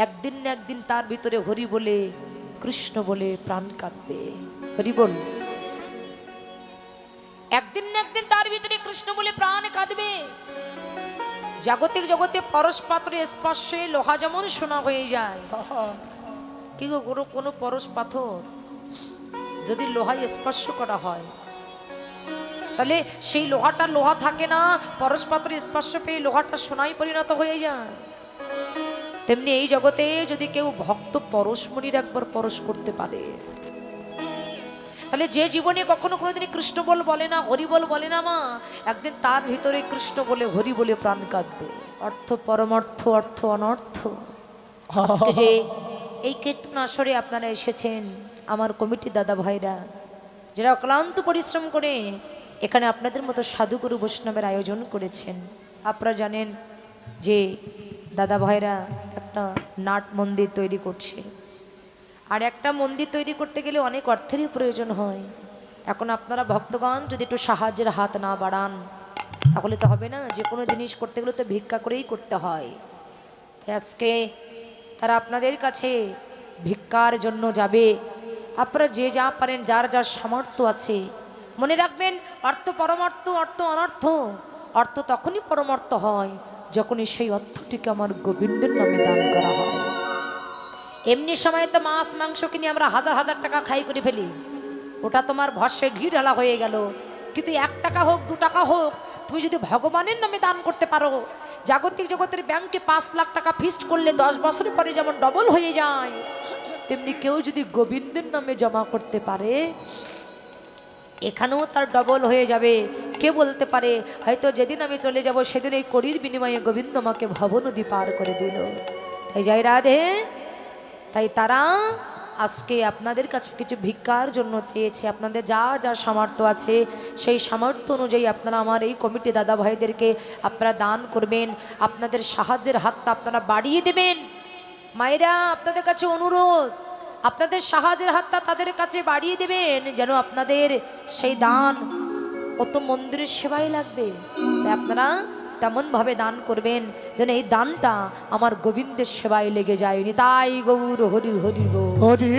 একদিন না একদিন তার ভিতরে হরি বলে কৃষ্ণ বলে প্রাণ কাঁদবে। হরি বল। একদিন না একদিন তার ভিতরে কৃষ্ণ বলে প্রাণ কাঁদবে। জাগতিক জগতে পরশ পাথরের স্পর্শে লোহা যেমন সোনা হয়ে যায়, কি গো কোনো পরশ পাথর যদি লোহায় স্পর্শ করা হয় তাহলে সেই লোহাটা লোহা থাকে না, পরশ পাথরের স্পর্শ পেয়ে লোহাটা সোনায় পরিণত হয়ে যায়। তেমনি এই জগতে যদি কেউ ভক্ত পরশমণির একবার পরশ করতে পারে, তাহলে যে জীবনে কখনো কোনোদিন কৃষ্ণ বলে না, হরি বলে না, মা একদিন তার ভিতরে কৃষ্ণ বলে হরি বলে প্রাণ কাঁদবে। অর্থ পরমার্থ, অর্থ অনর্থ। আজকে যে এই কীর্তন আসরে আপনারা এসেছেন, আমার কমিটি দাদা ভাইরা যারা অক্লান্ত পরিশ্রম করে এখানে আপনাদের মতো সাধুগুরু বৈষ্ণবের আয়োজন করেছেন। আপনারা জানেন যে দাদা ভাইরা একটা নাট মন্দির তৈরি করছে, আর একটা মন্দির তৈরি করতে গেলে অনেক অর্থেরই প্রয়োজন হয়। এখন আপনারা ভক্তগণ যদি একটু সাহায্যের হাত না বাড়ান তাহলে তো হবে না। যে কোনো জিনিস করতে গেলে তো ভিক্ষা করেই করতে হয়। তাই আজকে তারা আপনাদের কাছে ভিক্ষার জন্য যাবে। আপনারা যে যা পারেন, যার যার সামর্থ্য আছে, মনে রাখবেন অর্থ পরমার্থ, অর্থ অনর্থ। অর্থ তখনই পরমার্থ হয় যখনই সেই অর্থটিকে আমার গোবিন্দের নামে দান করা হয়। এমনি সময় তো মাছ মাংস কিনে আমরা হাজার হাজার টাকা খাই করে ফেলি, ওটা তোমার ভস্যে ঘি ঢালা হয়ে গেল। কিন্তু 1 টাকা হোক 2 টাকা হোক তুমি যদি ভগবানের নামে দান করতে পারো, জাগতিক জগতের ব্যাংকে 5 লাখ টাকা ফিক্সড করলে 10 বছর পরে যেমন ডবল হয়ে যায়, তেমনি কেউ যদি গোবিন্দের নামে জমা করতে পারে এখানেও তার ডবল হয়ে যাবে। কে বলতে পারে হয়তো যেদিন আমি চলে যাব সেদিন এই কড়ির বিনিময়ে গোবিন্দ আমাকে ভবনদী পার করে দিল। তাই জয় রাধে। তাই তারা আজকে আপনাদের কাছে কিছু ভিক্ষার জন্য চেয়েছে। আপনাদের যা যা সামর্থ্য আছে সেই সামর্থ্য অনুযায়ী আপনারা আমার এই কমিটি দাদা ভাইদেরকে আপনারা দান করবেন। আপনাদের সাহায্যের হাতটা আপনারা বাড়িয়ে দেবেন। মায়েরা আপনাদের কাছে অনুরোধ, আপনাদের সাহায্যের হাতটা তাদের কাছে বাড়িয়ে দেবেন, যেন আপনাদের সেই দান অত মন্দিরের সেবায় লাগবে। তাই আপনারা তেমনভাবে দান করবেন যেন এই দানটা আমার গোবিন্দের সেবায় লেগে যায়। নিতাই গৌর হরি হরি বল। হরি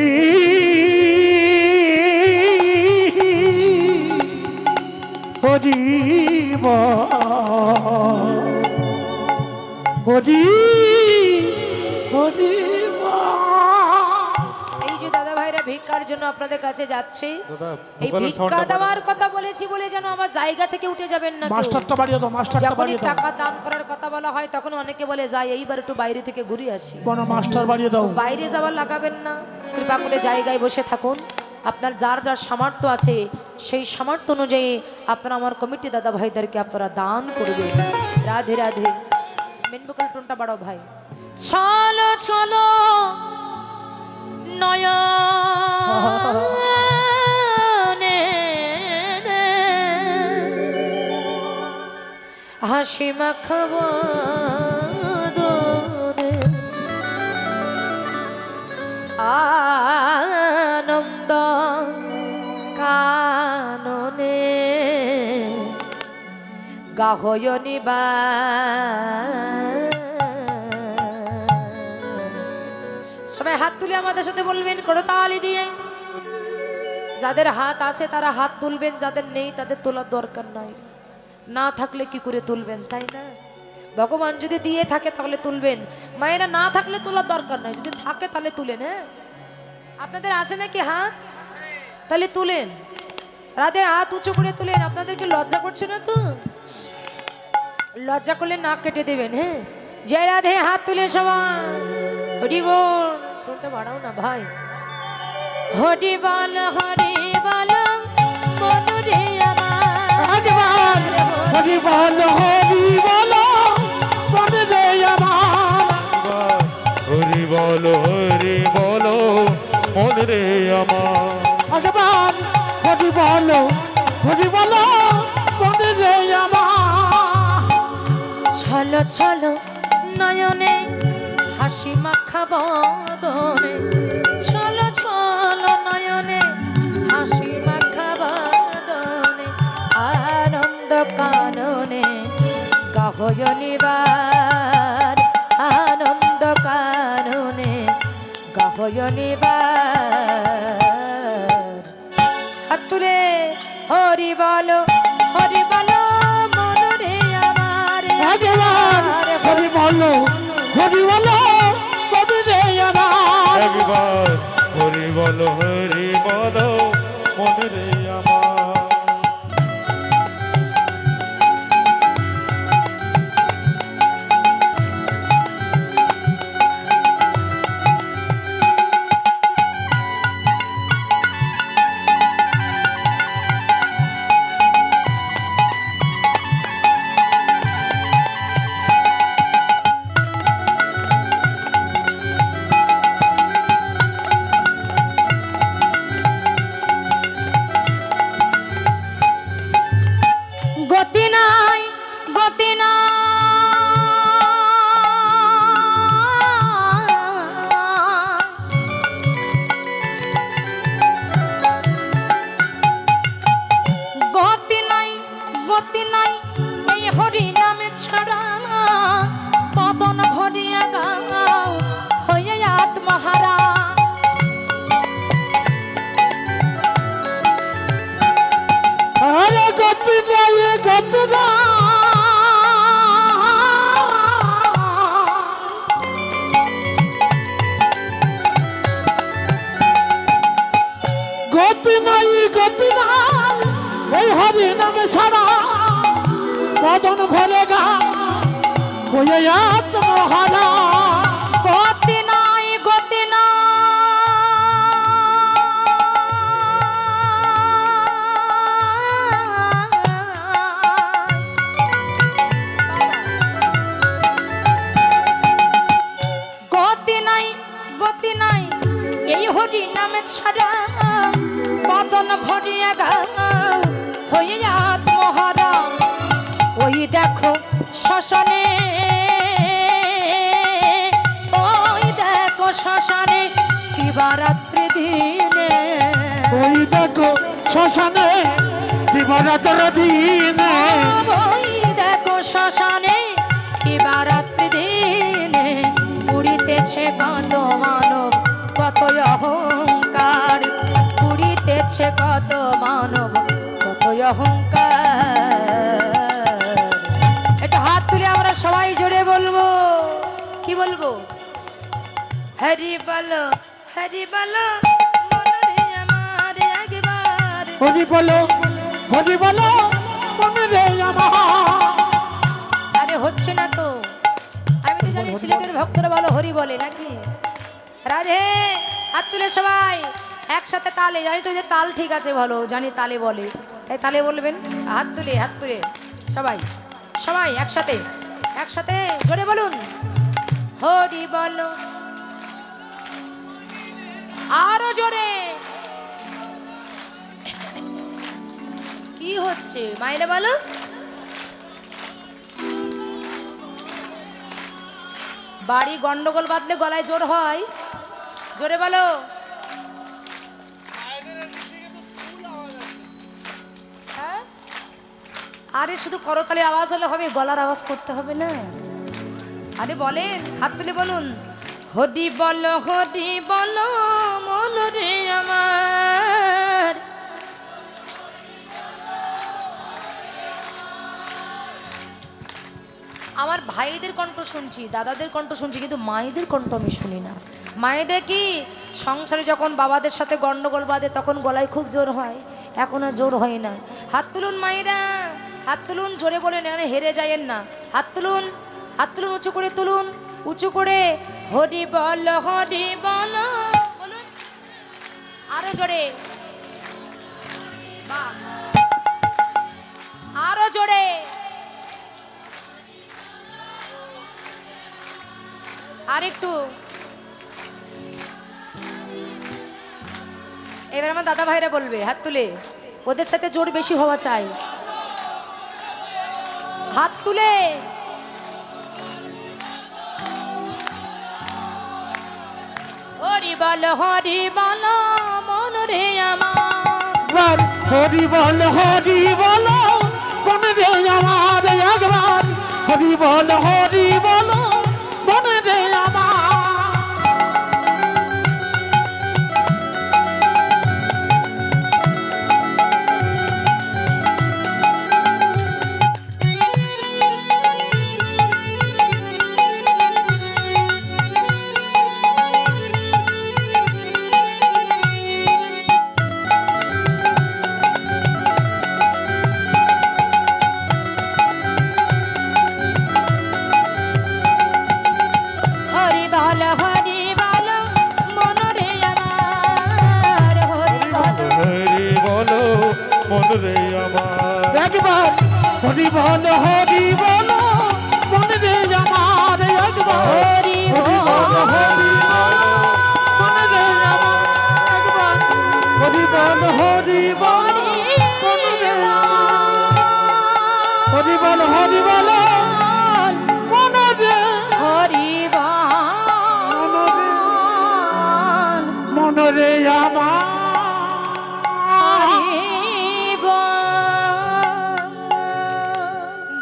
হরি হরি হরি। এই যে দাদা ভাইরা ভিক্ষার জন্য আপনাদের কাছে যাচ্ছে, দাদা, এই ভোকালের ভিক্ষা soundটা দেওয়ার কথা বলেছি বলে যেন আমার জায়গা থেকে উঠে যাবেন না কেউ। মাস্টারটা বাড়িয়ে দাও, মাস্টারটা যখনই বাড়িয়ে দাও, টাকা দান করার কথা বলা হয় তখন অনেকে বলে যাই এইবার একটু বাইরে থেকে ঘুরে আসি। বনা মাস্টার বাড়িয়ে দাও। বাইরে যাওয়ার লাগাবেন না, কৃপা করে জায়গায় বসে থাকুন। আপনার যার যার সামর্থ্য আছে সেই সামর্থ্য অনুযায়ী আপনারা আমার কমিটি দাদা ভাইদেরকে আপনারা দান করবেন। রাধে রাধে। মেন ভোকাল টোনটা বাড়াও ভাই। ছলো ছলো নয়নে হাসি মাখাবো আনন্দ কাননে গাহয়নিবা সবাই হাত তুলে আমাদের সাথে বলবেন করতালি দিয়ে। যাদের হাত আছে তারা হাত তুলবেন, যাদের নেই তাদের তোলার দরকার নাই। না থাকলে কি করে তুলবেন, তাই না? ভগবান যদি দিয়ে থাকে তাহলে তুলবেন। মায়েরা না থাকলে তোলার দরকার নাই, যদি থাকে তাহলে তুলেন। হ্যাঁ, আপনাদের আছে নাকি হাত? তাহলে তুলেন। রাধে, হাত উঁচু করে তুলেন। আপনাদেরকে লজ্জা করছে না তো? লজ্জা করলে নাক কেটে দেবেন। হ্যাঁ, জয় রাধে। হাত তুলে সবাই হরি বল। টোনটা বাড়াও না ভাই। হরি বল হরি বল মনুরে আমার। হরি বল হরি বল হরি বল মনুরে আমার। হরি বলো হরি বলো মনরে আমার। হরি বল হরি বল হরি বল মনুরে আমার। ছলো ছলো নয়নে হাসি মাখা বদনে, ছলো ছলো নয়নে হাসি মাখা বদনে আনন্দ কাননে গাহয়নিবার আনন্দ কাননে হয়নিবার হাত তুলে হরি বলো মন রে আমার একবার হরি বলো কবি রে আমার একবার হরি বল মন রে আমার গতি নাই গতি নাই এই হরি নামে ছাড়া পদন ভরিয়া গাও হয়ে আত্মহারা আরে গতি নাই ওই হরি নামে ছাড়া মদন ভরে গা হয়ে আত্মহারা গতি নাই এই হরি নামে ছাড়া বদন ভরিয়া গাও হয়ে আত্মহারা ওই দেখো শ্মশানে দিবারাত্রি দিনে ওই দেখো শ্মশানে দিবারাত্র দিনে ওই দেখো শ্মশানে দিবারাত্রি দিনে পুরিতেছে কত মানব কত অহংকার পুরিতেছে কত মানব কত অহংকার এটা হাত তুলে আমরা সবাই জোরে বলবো কি বলবো হরি বলো মন রে আমার একবার হরি বলো মনে রে আমার আরে হচ্ছে না তো আমি তো জানি সিলেটের ভক্তরা বলো হরি বলে নাকি রাধে হাত তুলে সবাই একসাথে তালে জানি তো যে তাল ঠিক আছে ভালো জানি তালে বলে তাই তালে বলবেন হাত তুলে সবাই একসাথে জোরে বলুন হরি বলো আরো জোরে কি হচ্ছে মাইলে বলো বাড়ি গন্ডগোল বাঁধলে গলায় জোর হয় জোরে বলো হ্যাঁ? আরে শুধু করতালি আওয়াজ হলে হবে গলার আওয়াজ করতে হবে না আরে বলেন হাত তুলে বলুন হরি বলো মন রে আমার আমার ভাইদের কণ্ঠ শুনছি দাদাদের কণ্ঠ শুনছি কিন্তু মায়েদের কণ্ঠ আমি শুনি না মায়েদের কি সংসারে যখন বাবাদের সাথে গন্ডগোল বাঁধে তখন গলায় খুব জোর হয় এখন আর জোর হয় না হাত তুলুন মায়েরা হাত তুলুন জোরে বলেন এখানে হেরে যায়েন না হাত তুলুন উঁচু করে হরি বলো বলুন আরো জোরে বাহ আরো জোরে আরেকটু এবার আমার দাদা ভাইরা বলবে হাত তুলে ওদের সাথে জোর বেশি হওয়া চাই হাত তুলে হরি বলো মন রে আমার হরি বলো মনে রে আমার একবার হরি বলো মনে রে আমার মন রে আমার একবার হরি বল মনে রে আমার একবার হরি হরি বল মনে রে আমার একবার হরি বল মনে রে হরি বল মনে রে মনে রে আমার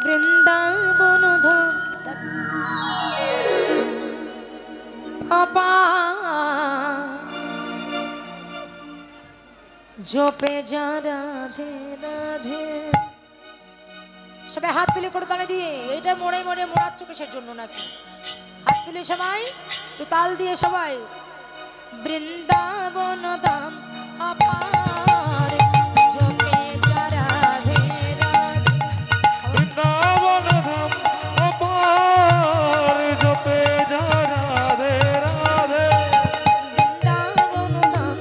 বৃন্দাবন আপা জপে যা রাধে রাধে। সবাই হাত তুলে করে তালে দিয়ে, এটা মোড়ে মোড়ে মোড়াচ্ছ কিসের জন্য নাকি? হাত তুলে সবাই একটু তাল দিয়ে সবাই বৃন্দাবন ধাম আপার জপে যা রাধে রাধে। বৃন্দাবন ধাম অপার জপে যা রাধে রাধে বৃন্দাবন ধাম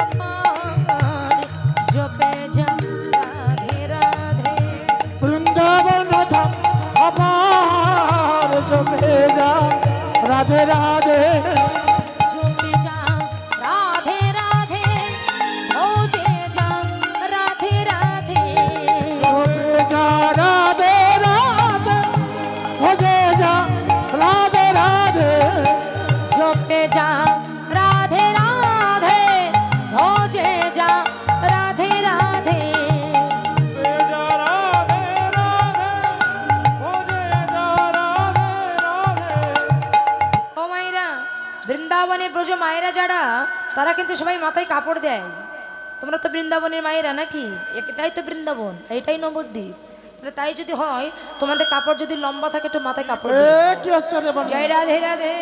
আপার জপে যা রাধে রাধে। বৃন্দাবন ধাম আমার জপে যা রাধে রাধে জপে যা রাধে রাধে, ভোজে যা রাধে রাধে। জপে যা রাধে রাধে ভজে যা রাধে রাধে জপে যা রাধে রাধে, ভোজে যা রাধে রাধে। যা রাধে রাধে ভজে যা রাধে রাধে। ও মায়েরা, বৃন্দাবনের ব্রজ মায়েরা যারা, তারা কিন্তু সবাই মাথায় কাপড় দেয়। তোমরা তো বৃন্দাবনের মায়েরা নাকি? এটাই তো বৃন্দাবন, এটাই নবদ্বীপ। তাহলে তাই যদি হয়, তোমাদের কাপড় যদি লম্বা থাকে, একটু মাথায় কাপড় এ দিও। কি হচ্ছে রে বাবা? জয় রাধে রাধে।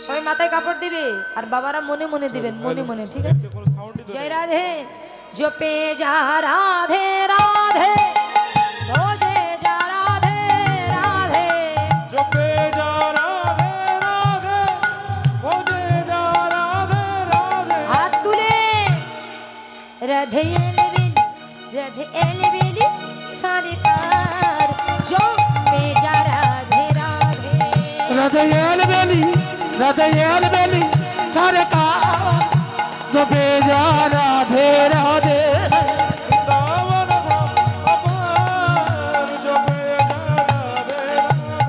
সবাই মাথায় কাপড় দিবে, আর বাবারা মনে মনে দিবেন, মনে মনে, ঠিক আছে? জয় রাধে। জপে যা রাধে রাধে, ভোজে যা রাধে রাধে। জপে যা রাধে রাধে ভজে যা রাধে রাধে। হাত তুলে রাধে এলবেলি, রাধে এলবেলি সারে পার জপে যা রাধে রাধে। রাধে বেলি সারে কা জপে যা রাধে রাধে বৃন্দাবন ধাম অপার জপে যা রাধে রাধে।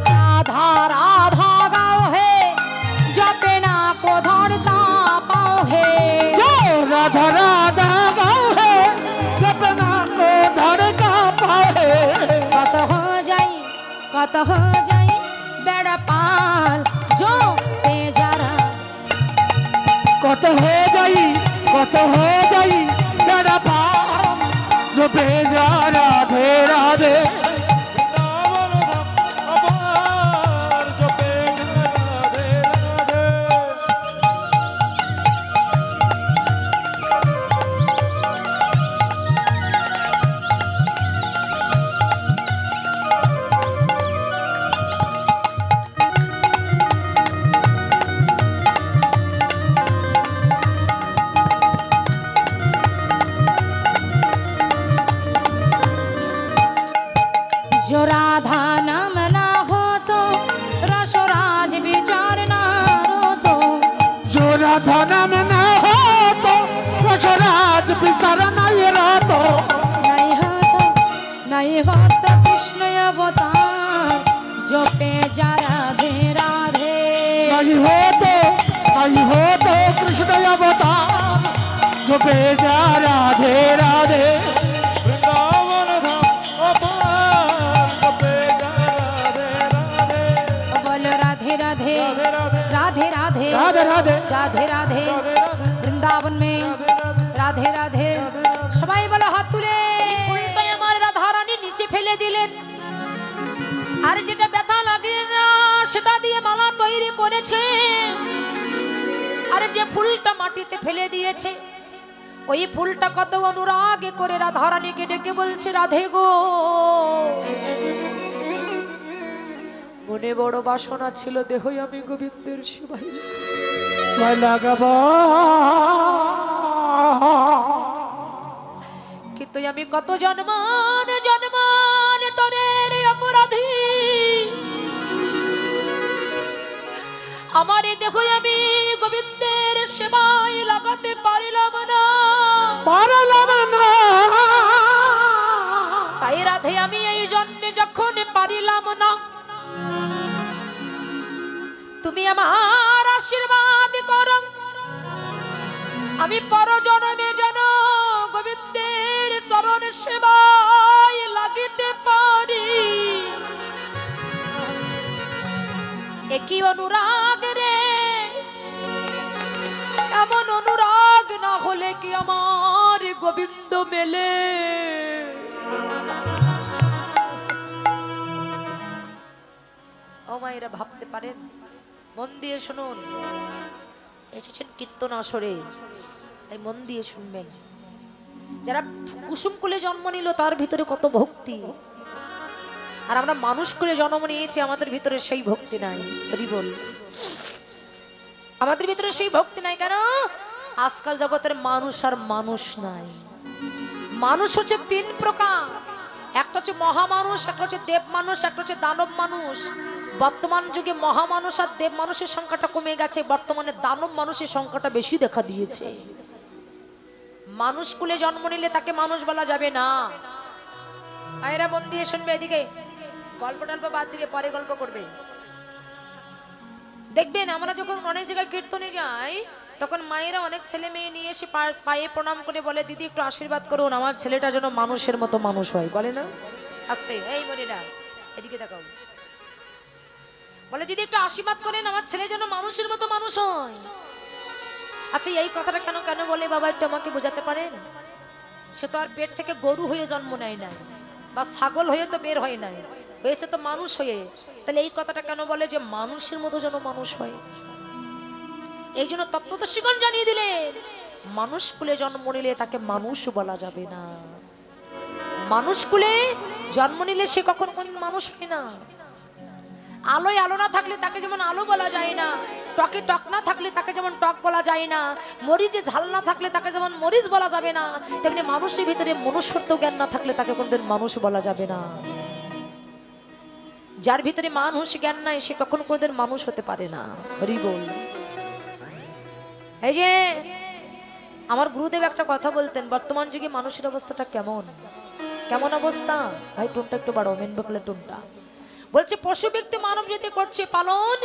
राधा राधा गाओ है, जपे ना को धरता पाओ है। जो राधा राधा गाओ है सपना को धर का पाए कत हो जाई बेड़ा पाल जो पे जरा। कत हो जाई तेरा पाम जो बेजा राधे राधे বৃন্দাবন ধাম অপার জপে যা রাধে রাধে। जो राधा नाम ना हो तो रसराज विचार ना रो तो। जो राधा नाम न हो तो रसराज विचार नहीं रहतो नहीं हो तो कृष्ण अवतार जो पे जा राधे राधे। नहीं हो तो कृष्ण अवतार जो बेजा राधे राधे বৃন্দাবন ধাম অপার জপে যা রাধে রাধে। बोलो राधे राधे রাধে রাধে राधे राधे राधे राधे राधे। রাধে রাধে वृंदावन में राधे राधे। সবাই বলো হাত তুলে। ফুলটাই আমার রাধা রানী নিচে ফেলে দিলেন। আর যেটা ব্যথা লাগে না সেটা দিয়ে মালা তৈরি করেছে। আর যে ফুলটা মাটিতে ফেলে দিয়েছে ওই ফুলটা কত অনুরাগে করে রাধারানীকে ডেকে বলছে, রাধে গো, মনে বড় বাসনা ছিল দেহই আমি গোবিন্দের সেবাই লাগাবো, কিন্তু আমি কত জন্মান জন্মান তরের অপরাধী, আমার এই দেহই আমি গোবিন্দের সেবায় লাগাতে পারিলাম না। তাই রাধে আমি এই জন্মে যখন পারিলাম না, তুমি আমার আশীর্বাদ করো, আমি পরজন্মে যেন গোবিন্দের চরণ সেবায় লাগিতে পারি। একই অনুরাগ রে, এমন অনুরাগ না হলে কি আমার গোবিন্দ মেলে? ও মায়েরা ভাবতে পারেন, মন দিয়ে শুনুন। এসেছেন কীর্তন আসরে, তাই মন দিয়ে শুনবেন। যারা কুসুম কুলে জন্ম নিল তার ভিতরে কত ভক্তি, আর আমরা মানুষ করে জন্ম নিয়েছি, আমাদের ভিতরে সেই ভক্তি নাই। বল, আমাদের ভিতরে সেই ভক্তি নাই কেন? আজকাল জগতের মানুষ আর মানুষ নাই। মানুষ হচ্ছে তিন প্রকার, একটা হচ্ছে মহামানুষ, একটা হচ্ছে দেব মানুষ, একটা হচ্ছে দানব মানুষ। বর্তমান যুগে মহামানুষ আর দেব মানুষের সংখ্যাটা কমে গেছে, বর্তমানে দানব মানুষের সংখ্যাটা বেশি দেখা দিয়েছে। মানুষ কুলে জন্ম নিলে তাকে মানুষ বলা যাবে না। আয়রা মন দিয়ে শুনবে, এদিকে গল্প টল্প বাদ দিবে, পরে গল্প করবে। দেখবেন আমরা যখন অনেক জায়গায় কীর্তনে যাই তখন মায়েরা অনেক ছেলে মেয়ে নিয়ে এসে পায়ে প্রণাম করে বলে, দিদি একটু আশীর্বাদ করুন, আমার ছেলেটা যেন মানুষের মতো মানুষ হয়। বলে না? আস্তে, এই মনিরা এদিকে দেখাও, বলে দিদি একটু আশীর্বাদ করেন, আমার ছেলে যেন মানুষের মতো মানুষ হয়। আচ্ছা, এই কথাটা কেন কেন বলে বাবা, একটু আমাকে বোঝাতে পারেন? সে তো আর পেট থেকে গরু হয়ে জন্ম নেয় নাই, বা ছাগল হয়ে তো বের হয় নাই, হয়েছে তো মানুষ হয়ে। তাহলে এই কথাটা কেন বলে যে মানুষের মতো যেন মানুষ হয়? এই জন্য তত্ত্বদর্শীগণ জানিয়ে দিলেন, মানুষ কুলে জন্ম নিলে তাকে মানুষ বলা যাবে না। মানুষ কুলে জন্ম নিলে সে কখন কোন মানুষ হয় না। আলোয় আলো না থাকলে তাকে যেমন আলো বলা যায় না, টকে টক না থাকলে তাকে যেমন টক বলা যায় না, মরিচে ঝাল না থাকলে তাকে যেমন মরিচ বলা যাবে না, তেমনি মানুষের ভিতরে মনুষ্যত্ব জ্ঞান না থাকলে তাকে কোনদিন মানুষ বলা যাবে না। যার ভিতরে মানুষ জ্ঞান নাই সে কখনো কোনদিন মানুষ হতে পারে না। হরি বল। এই যে আমার গুরুদেব একটা কথা বলতেন, বর্তমান যুগে মানুষের অবস্থাটা কেমন কেমন অবস্থা? ভাই টোনটা একটু বাড়ো, মেন বকলে টোনটা। বলছে, পশু ব্যক্তি মানব জাতি করছে পালন,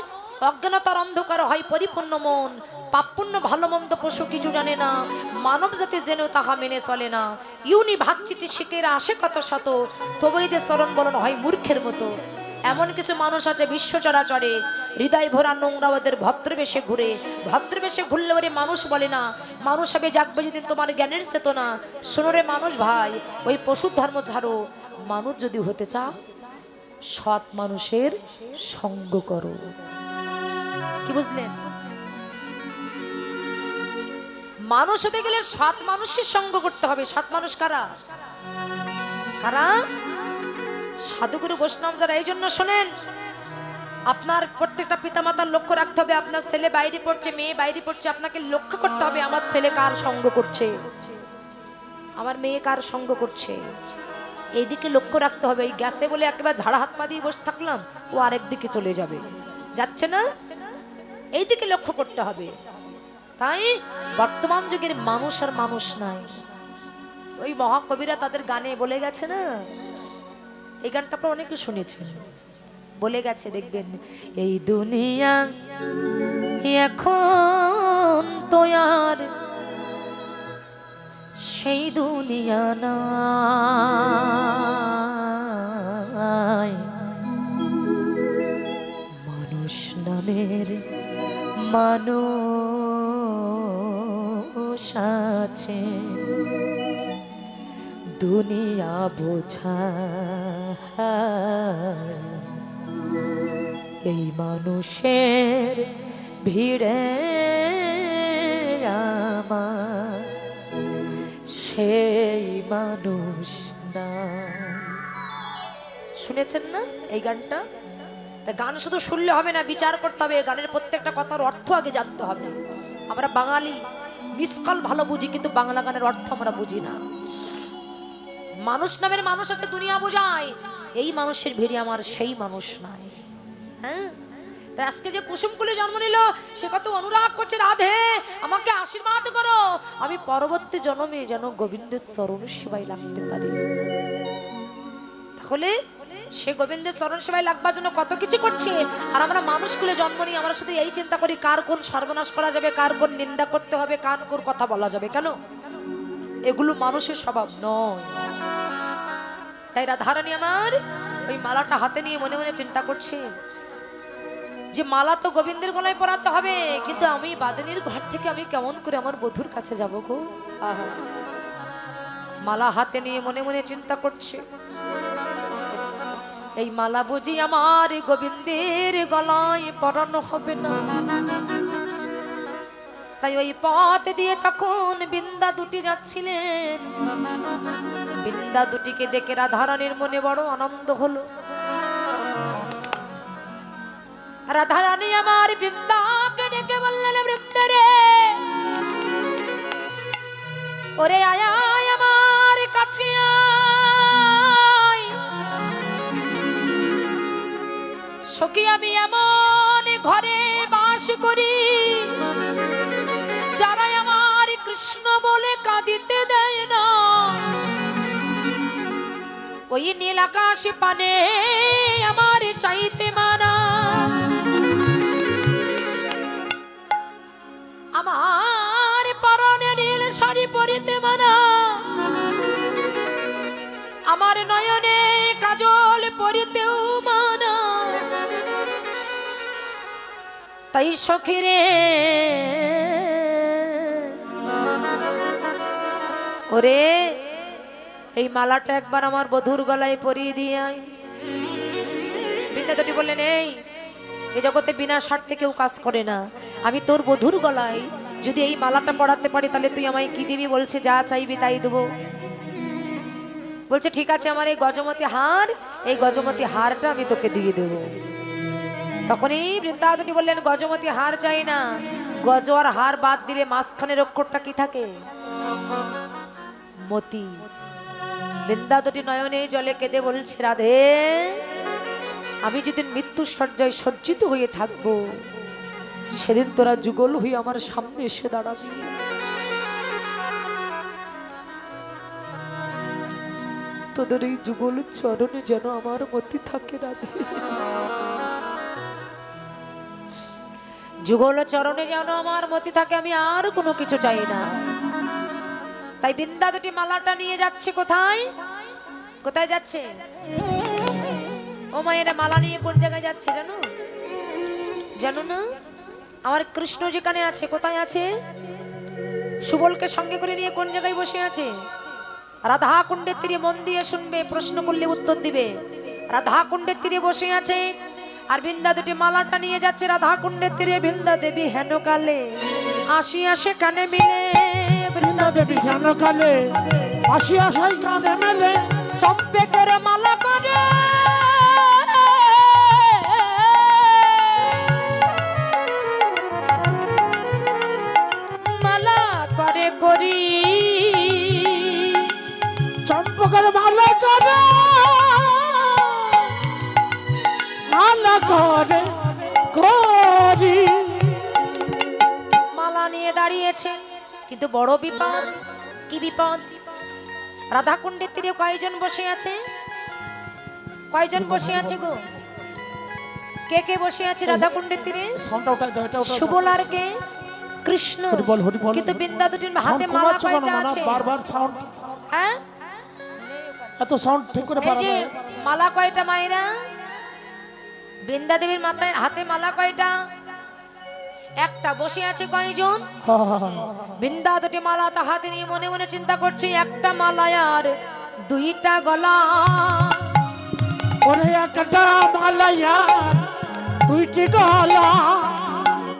অজ্ঞানতার অন্ধকার হয় পরিপূর্ণ মন, পাপ পুণ্য ভালো মন্দ পশু কিছু জানে না, মানব জাতি জেনেও তাহা মেনে চলে না। ইউনি ভাগচিটি শিখেরা আসে কত শত, তবুইদের চরণ বলন হয় মূর্খের মতো। এমন কিছু মানুষ আছে বিশ্ব চরাচরে, হৃদয় ভরা নোংরা ওদের ভদ্রবেশে ঘুরে, ভদ্রবেশে ঘুরলে ওরে মানুষ বলে না। মানুষ হবে জাগবে যেদিন তোমার জ্ঞানের চেতনা। শোনো রে মানুষ ভাই, ওই পশুর ধর্ম ছাড়ো, মানুষ যদি হতে চাও সৎ মানুষের সঙ্গ করো। কি বুঝলেন? মানুষ হতে গেলে সৎ মানুষের সঙ্গ করতে হবে। সৎ মানুষ কারা? কারা? সাধুগুরু বৈষ্ণব যারা। এই জন্য শোনেন, আপনার প্রত্যেকটা পিতামাতার লক্ষ্য রাখতে হবে, আপনার ছেলে বাইরে পড়ছে, মেয়ে বাইরে পড়ছে, আপনাকে লক্ষ্য করতে হবে আমার ছেলে কার সঙ্গ করছে, আমার মেয়ে কার সঙ্গ করছে, এইদিকে লক্ষ্য রাখতে হবে। এই গ্যাসে বলে একেবারে ঝাড়া হাত পা দিয়ে বসে থাকলাম, ও আরেক দিকে চলে যাবে, যাচ্ছে না, এই দিকে লক্ষ্য করতে হবে। তাই বর্তমান যুগের মানুষ আর মানুষ নাই। ওই মহাকবিরা তাদের গানে বলে গেছে না, এই গানটা আপনারা অনেকে শুনেছেন, বলে গেছে দেখবেন, এই দুনিয়া এখন তো আর সেই দুনিয়া নাই, মানুষ নামের মানুষ আছে, দুনিয়া বোঝা এই মানুষের ভিড়ে আমার সেই মানুষ না। শুনেছেন না এই গানটা? তা গান শুধু শুনলে হবে না, বিচার করতে হবে। গানের প্রত্যেকটা কথার অর্থ আগে জানতে হবে। আমরা বাঙালি মিসকাল ভালো বুঝি, কিন্তু বাংলা গানের অর্থ আমরা বুঝি না। মানুষ নামের মানুষ আছে, দুনিয়া বোঝায়। এই মানুষের ভিড়ে আমার সেই মানুষ নাই। হ্যাঁ, তাই আজকে যে কুসুমকুলে জন্ম নিল, সে কত অনুরাগ করছে, রাধে আমাকে আশীর্বাদ করো, আমি পরবর্তী জন্মে যেন গোবিন্দের চরণ সেবায় লাগতে পারি। তাহলে সে গোবিন্দের চরণ সেবায় লাগবার জন্য কত কিছু করছে। আর আমরা মানুষকুলে জন্ম নিয়ে আমরা শুধু এই চিন্তা করি কার কোন সর্বনাশ করা যাবে, কার কোন নিন্দা করতে হবে, কার কোন কথা বলা যাবে। কেন? এগুলো মানুষের স্বভাব নয়। তাই রাধারানী আমার ওই মালাটা হাতে নিয়ে মনে মনে চিন্তা করছে যে মালা তো গোবিন্দের গলায় পরাতে হবে, কিন্তু আমি বাদিনীর ঘর থেকে আমি কেমন করে আমার বধূর কাছে যাব গো। আহা, মালা হাতে নিয়ে মনে মনে চিন্তা করছে, এই মালা বুঝি আমার গোবিন্দের গলায় পরানো হবে না। তাই ওই পথ দিয়ে তখন বৃন্দা দুটি যাচ্ছিলেন। বৃন্দা দুটিকে দেখে রাধারানীর মনে বড় আনন্দ হলো। রাধারানী আমার বৃন্দাকে ডেকে বললেন, বৃন্দা রে, ওরে আয় আয় আমার কাছে আয়। সখী আমি এমন ঘরে বাস করি যারা আমার কৃষ্ণ বলে কাঁদিতে দেয় না। ওই নীল আকাশ পানে আমার চাইতে মানা, আমার পরনে নীল শাড়ি পরিতে মানা, আমার নয়নে কাজল পরিতেও মানা। তাই সখীরে ওরে, এই মালাটা একবার আমার বধূর গলায় পরিয়ে দিয়ে আয়। বৃন্দা দুটি বললেন, এই জগতে বিনা স্বার্থে কেউ কাজ করে না। আমি তোর বধূর গলায় যদি এই মালাটা পরাতে পারি, তাহলে তুই আমায় কি দিবি? বলছে, যা চাইবি তাই দেবো। বলছে, ঠিক আছে, আমার এই গজমতি হার, এই গজমতি হারটা আমি তোকে দিয়ে দেবো। তখনই বৃন্দাবতী বললেন, গজমতি হার চাই না, গজ আর হার বাদ দিলে মাঝখানের অক্ষরটা কি থাকে? মতি। বৃন্দাবতী নয়নে জলে কেঁদে বলছে, রাধে, আমি যেদিন মৃত্যু সজ্জায় সজ্জিত হয়ে থাকবো, সেদিন তোরা যুগল হয়ে আমার সামনে এসে দাঁড়াবি। তোদের এই যুগল চরণে যেন আমার মতি থাকে, রাধে। যুগল চরণে যেন আমার মতি থাকে, আমি আর কোনো কিছু চাই না। তাই বৃন্দা দুটি মালাটা নিয়ে যাচ্ছে কোথায়? কোথায় যাচ্ছে? ও মায়েরা, মালা নিয়ে কোন জায়গায় যাচ্ছে জানো? জানো না? আমার কৃষ্ণ যেখানে আছে, কোথায় আছে? সুবলকে সঙ্গে করে নিয়ে কোন জায়গায় বসে আছে? রাধা কুণ্ডের তীরে। মন দিয়ে শুনবে, প্রশ্ন করলে উত্তর দিবে। রাধা কুণ্ডের তীরে বসে আছে, আর বৃন্দা দুটি মালাটা নিয়ে যাচ্ছে রাধা কুণ্ডের তীরে। বৃন্দা দেবী হেন কালে আসি আসে কানে মিলে, বৃন্দা দেবী হেন কালে আসি আসাই কানে মেলে, চম্পেকের মালা করে মালা করে করি, চম্পকের মালা করে মালা করে করি। মালা নিয়ে দাঁড়িয়েছে, কিন্তু বড় বিপদ। কি বিপদ? রাধাকুণ্ডের তীরে কয়জন বসে আছে? কয়জন বসে আছে গো? কে কে বসে আছে রাধাকুণ্ডের তীরে? সুবল আর কে? কৃষ্ণ। কিন্তু বৃন্দা দুটির হাতে মালা কয়টা আছে? বারবার সাউন্ড, হ্যাঁ, এত সাউন্ড ঠিক করে এই যে মালা কয়টা মায়েরা? বৃন্দা দেবীর মাথায় হাতে মালা কয়টা? একটা। বসে আছে কয়জন? বৃন্দা দুটি মালা তা হাতে নিয়ে মনে মনে চিন্তা করছে, একটা মালা আর দুইটা গলা ওরে একটা মালাইয়া দুইটি গলা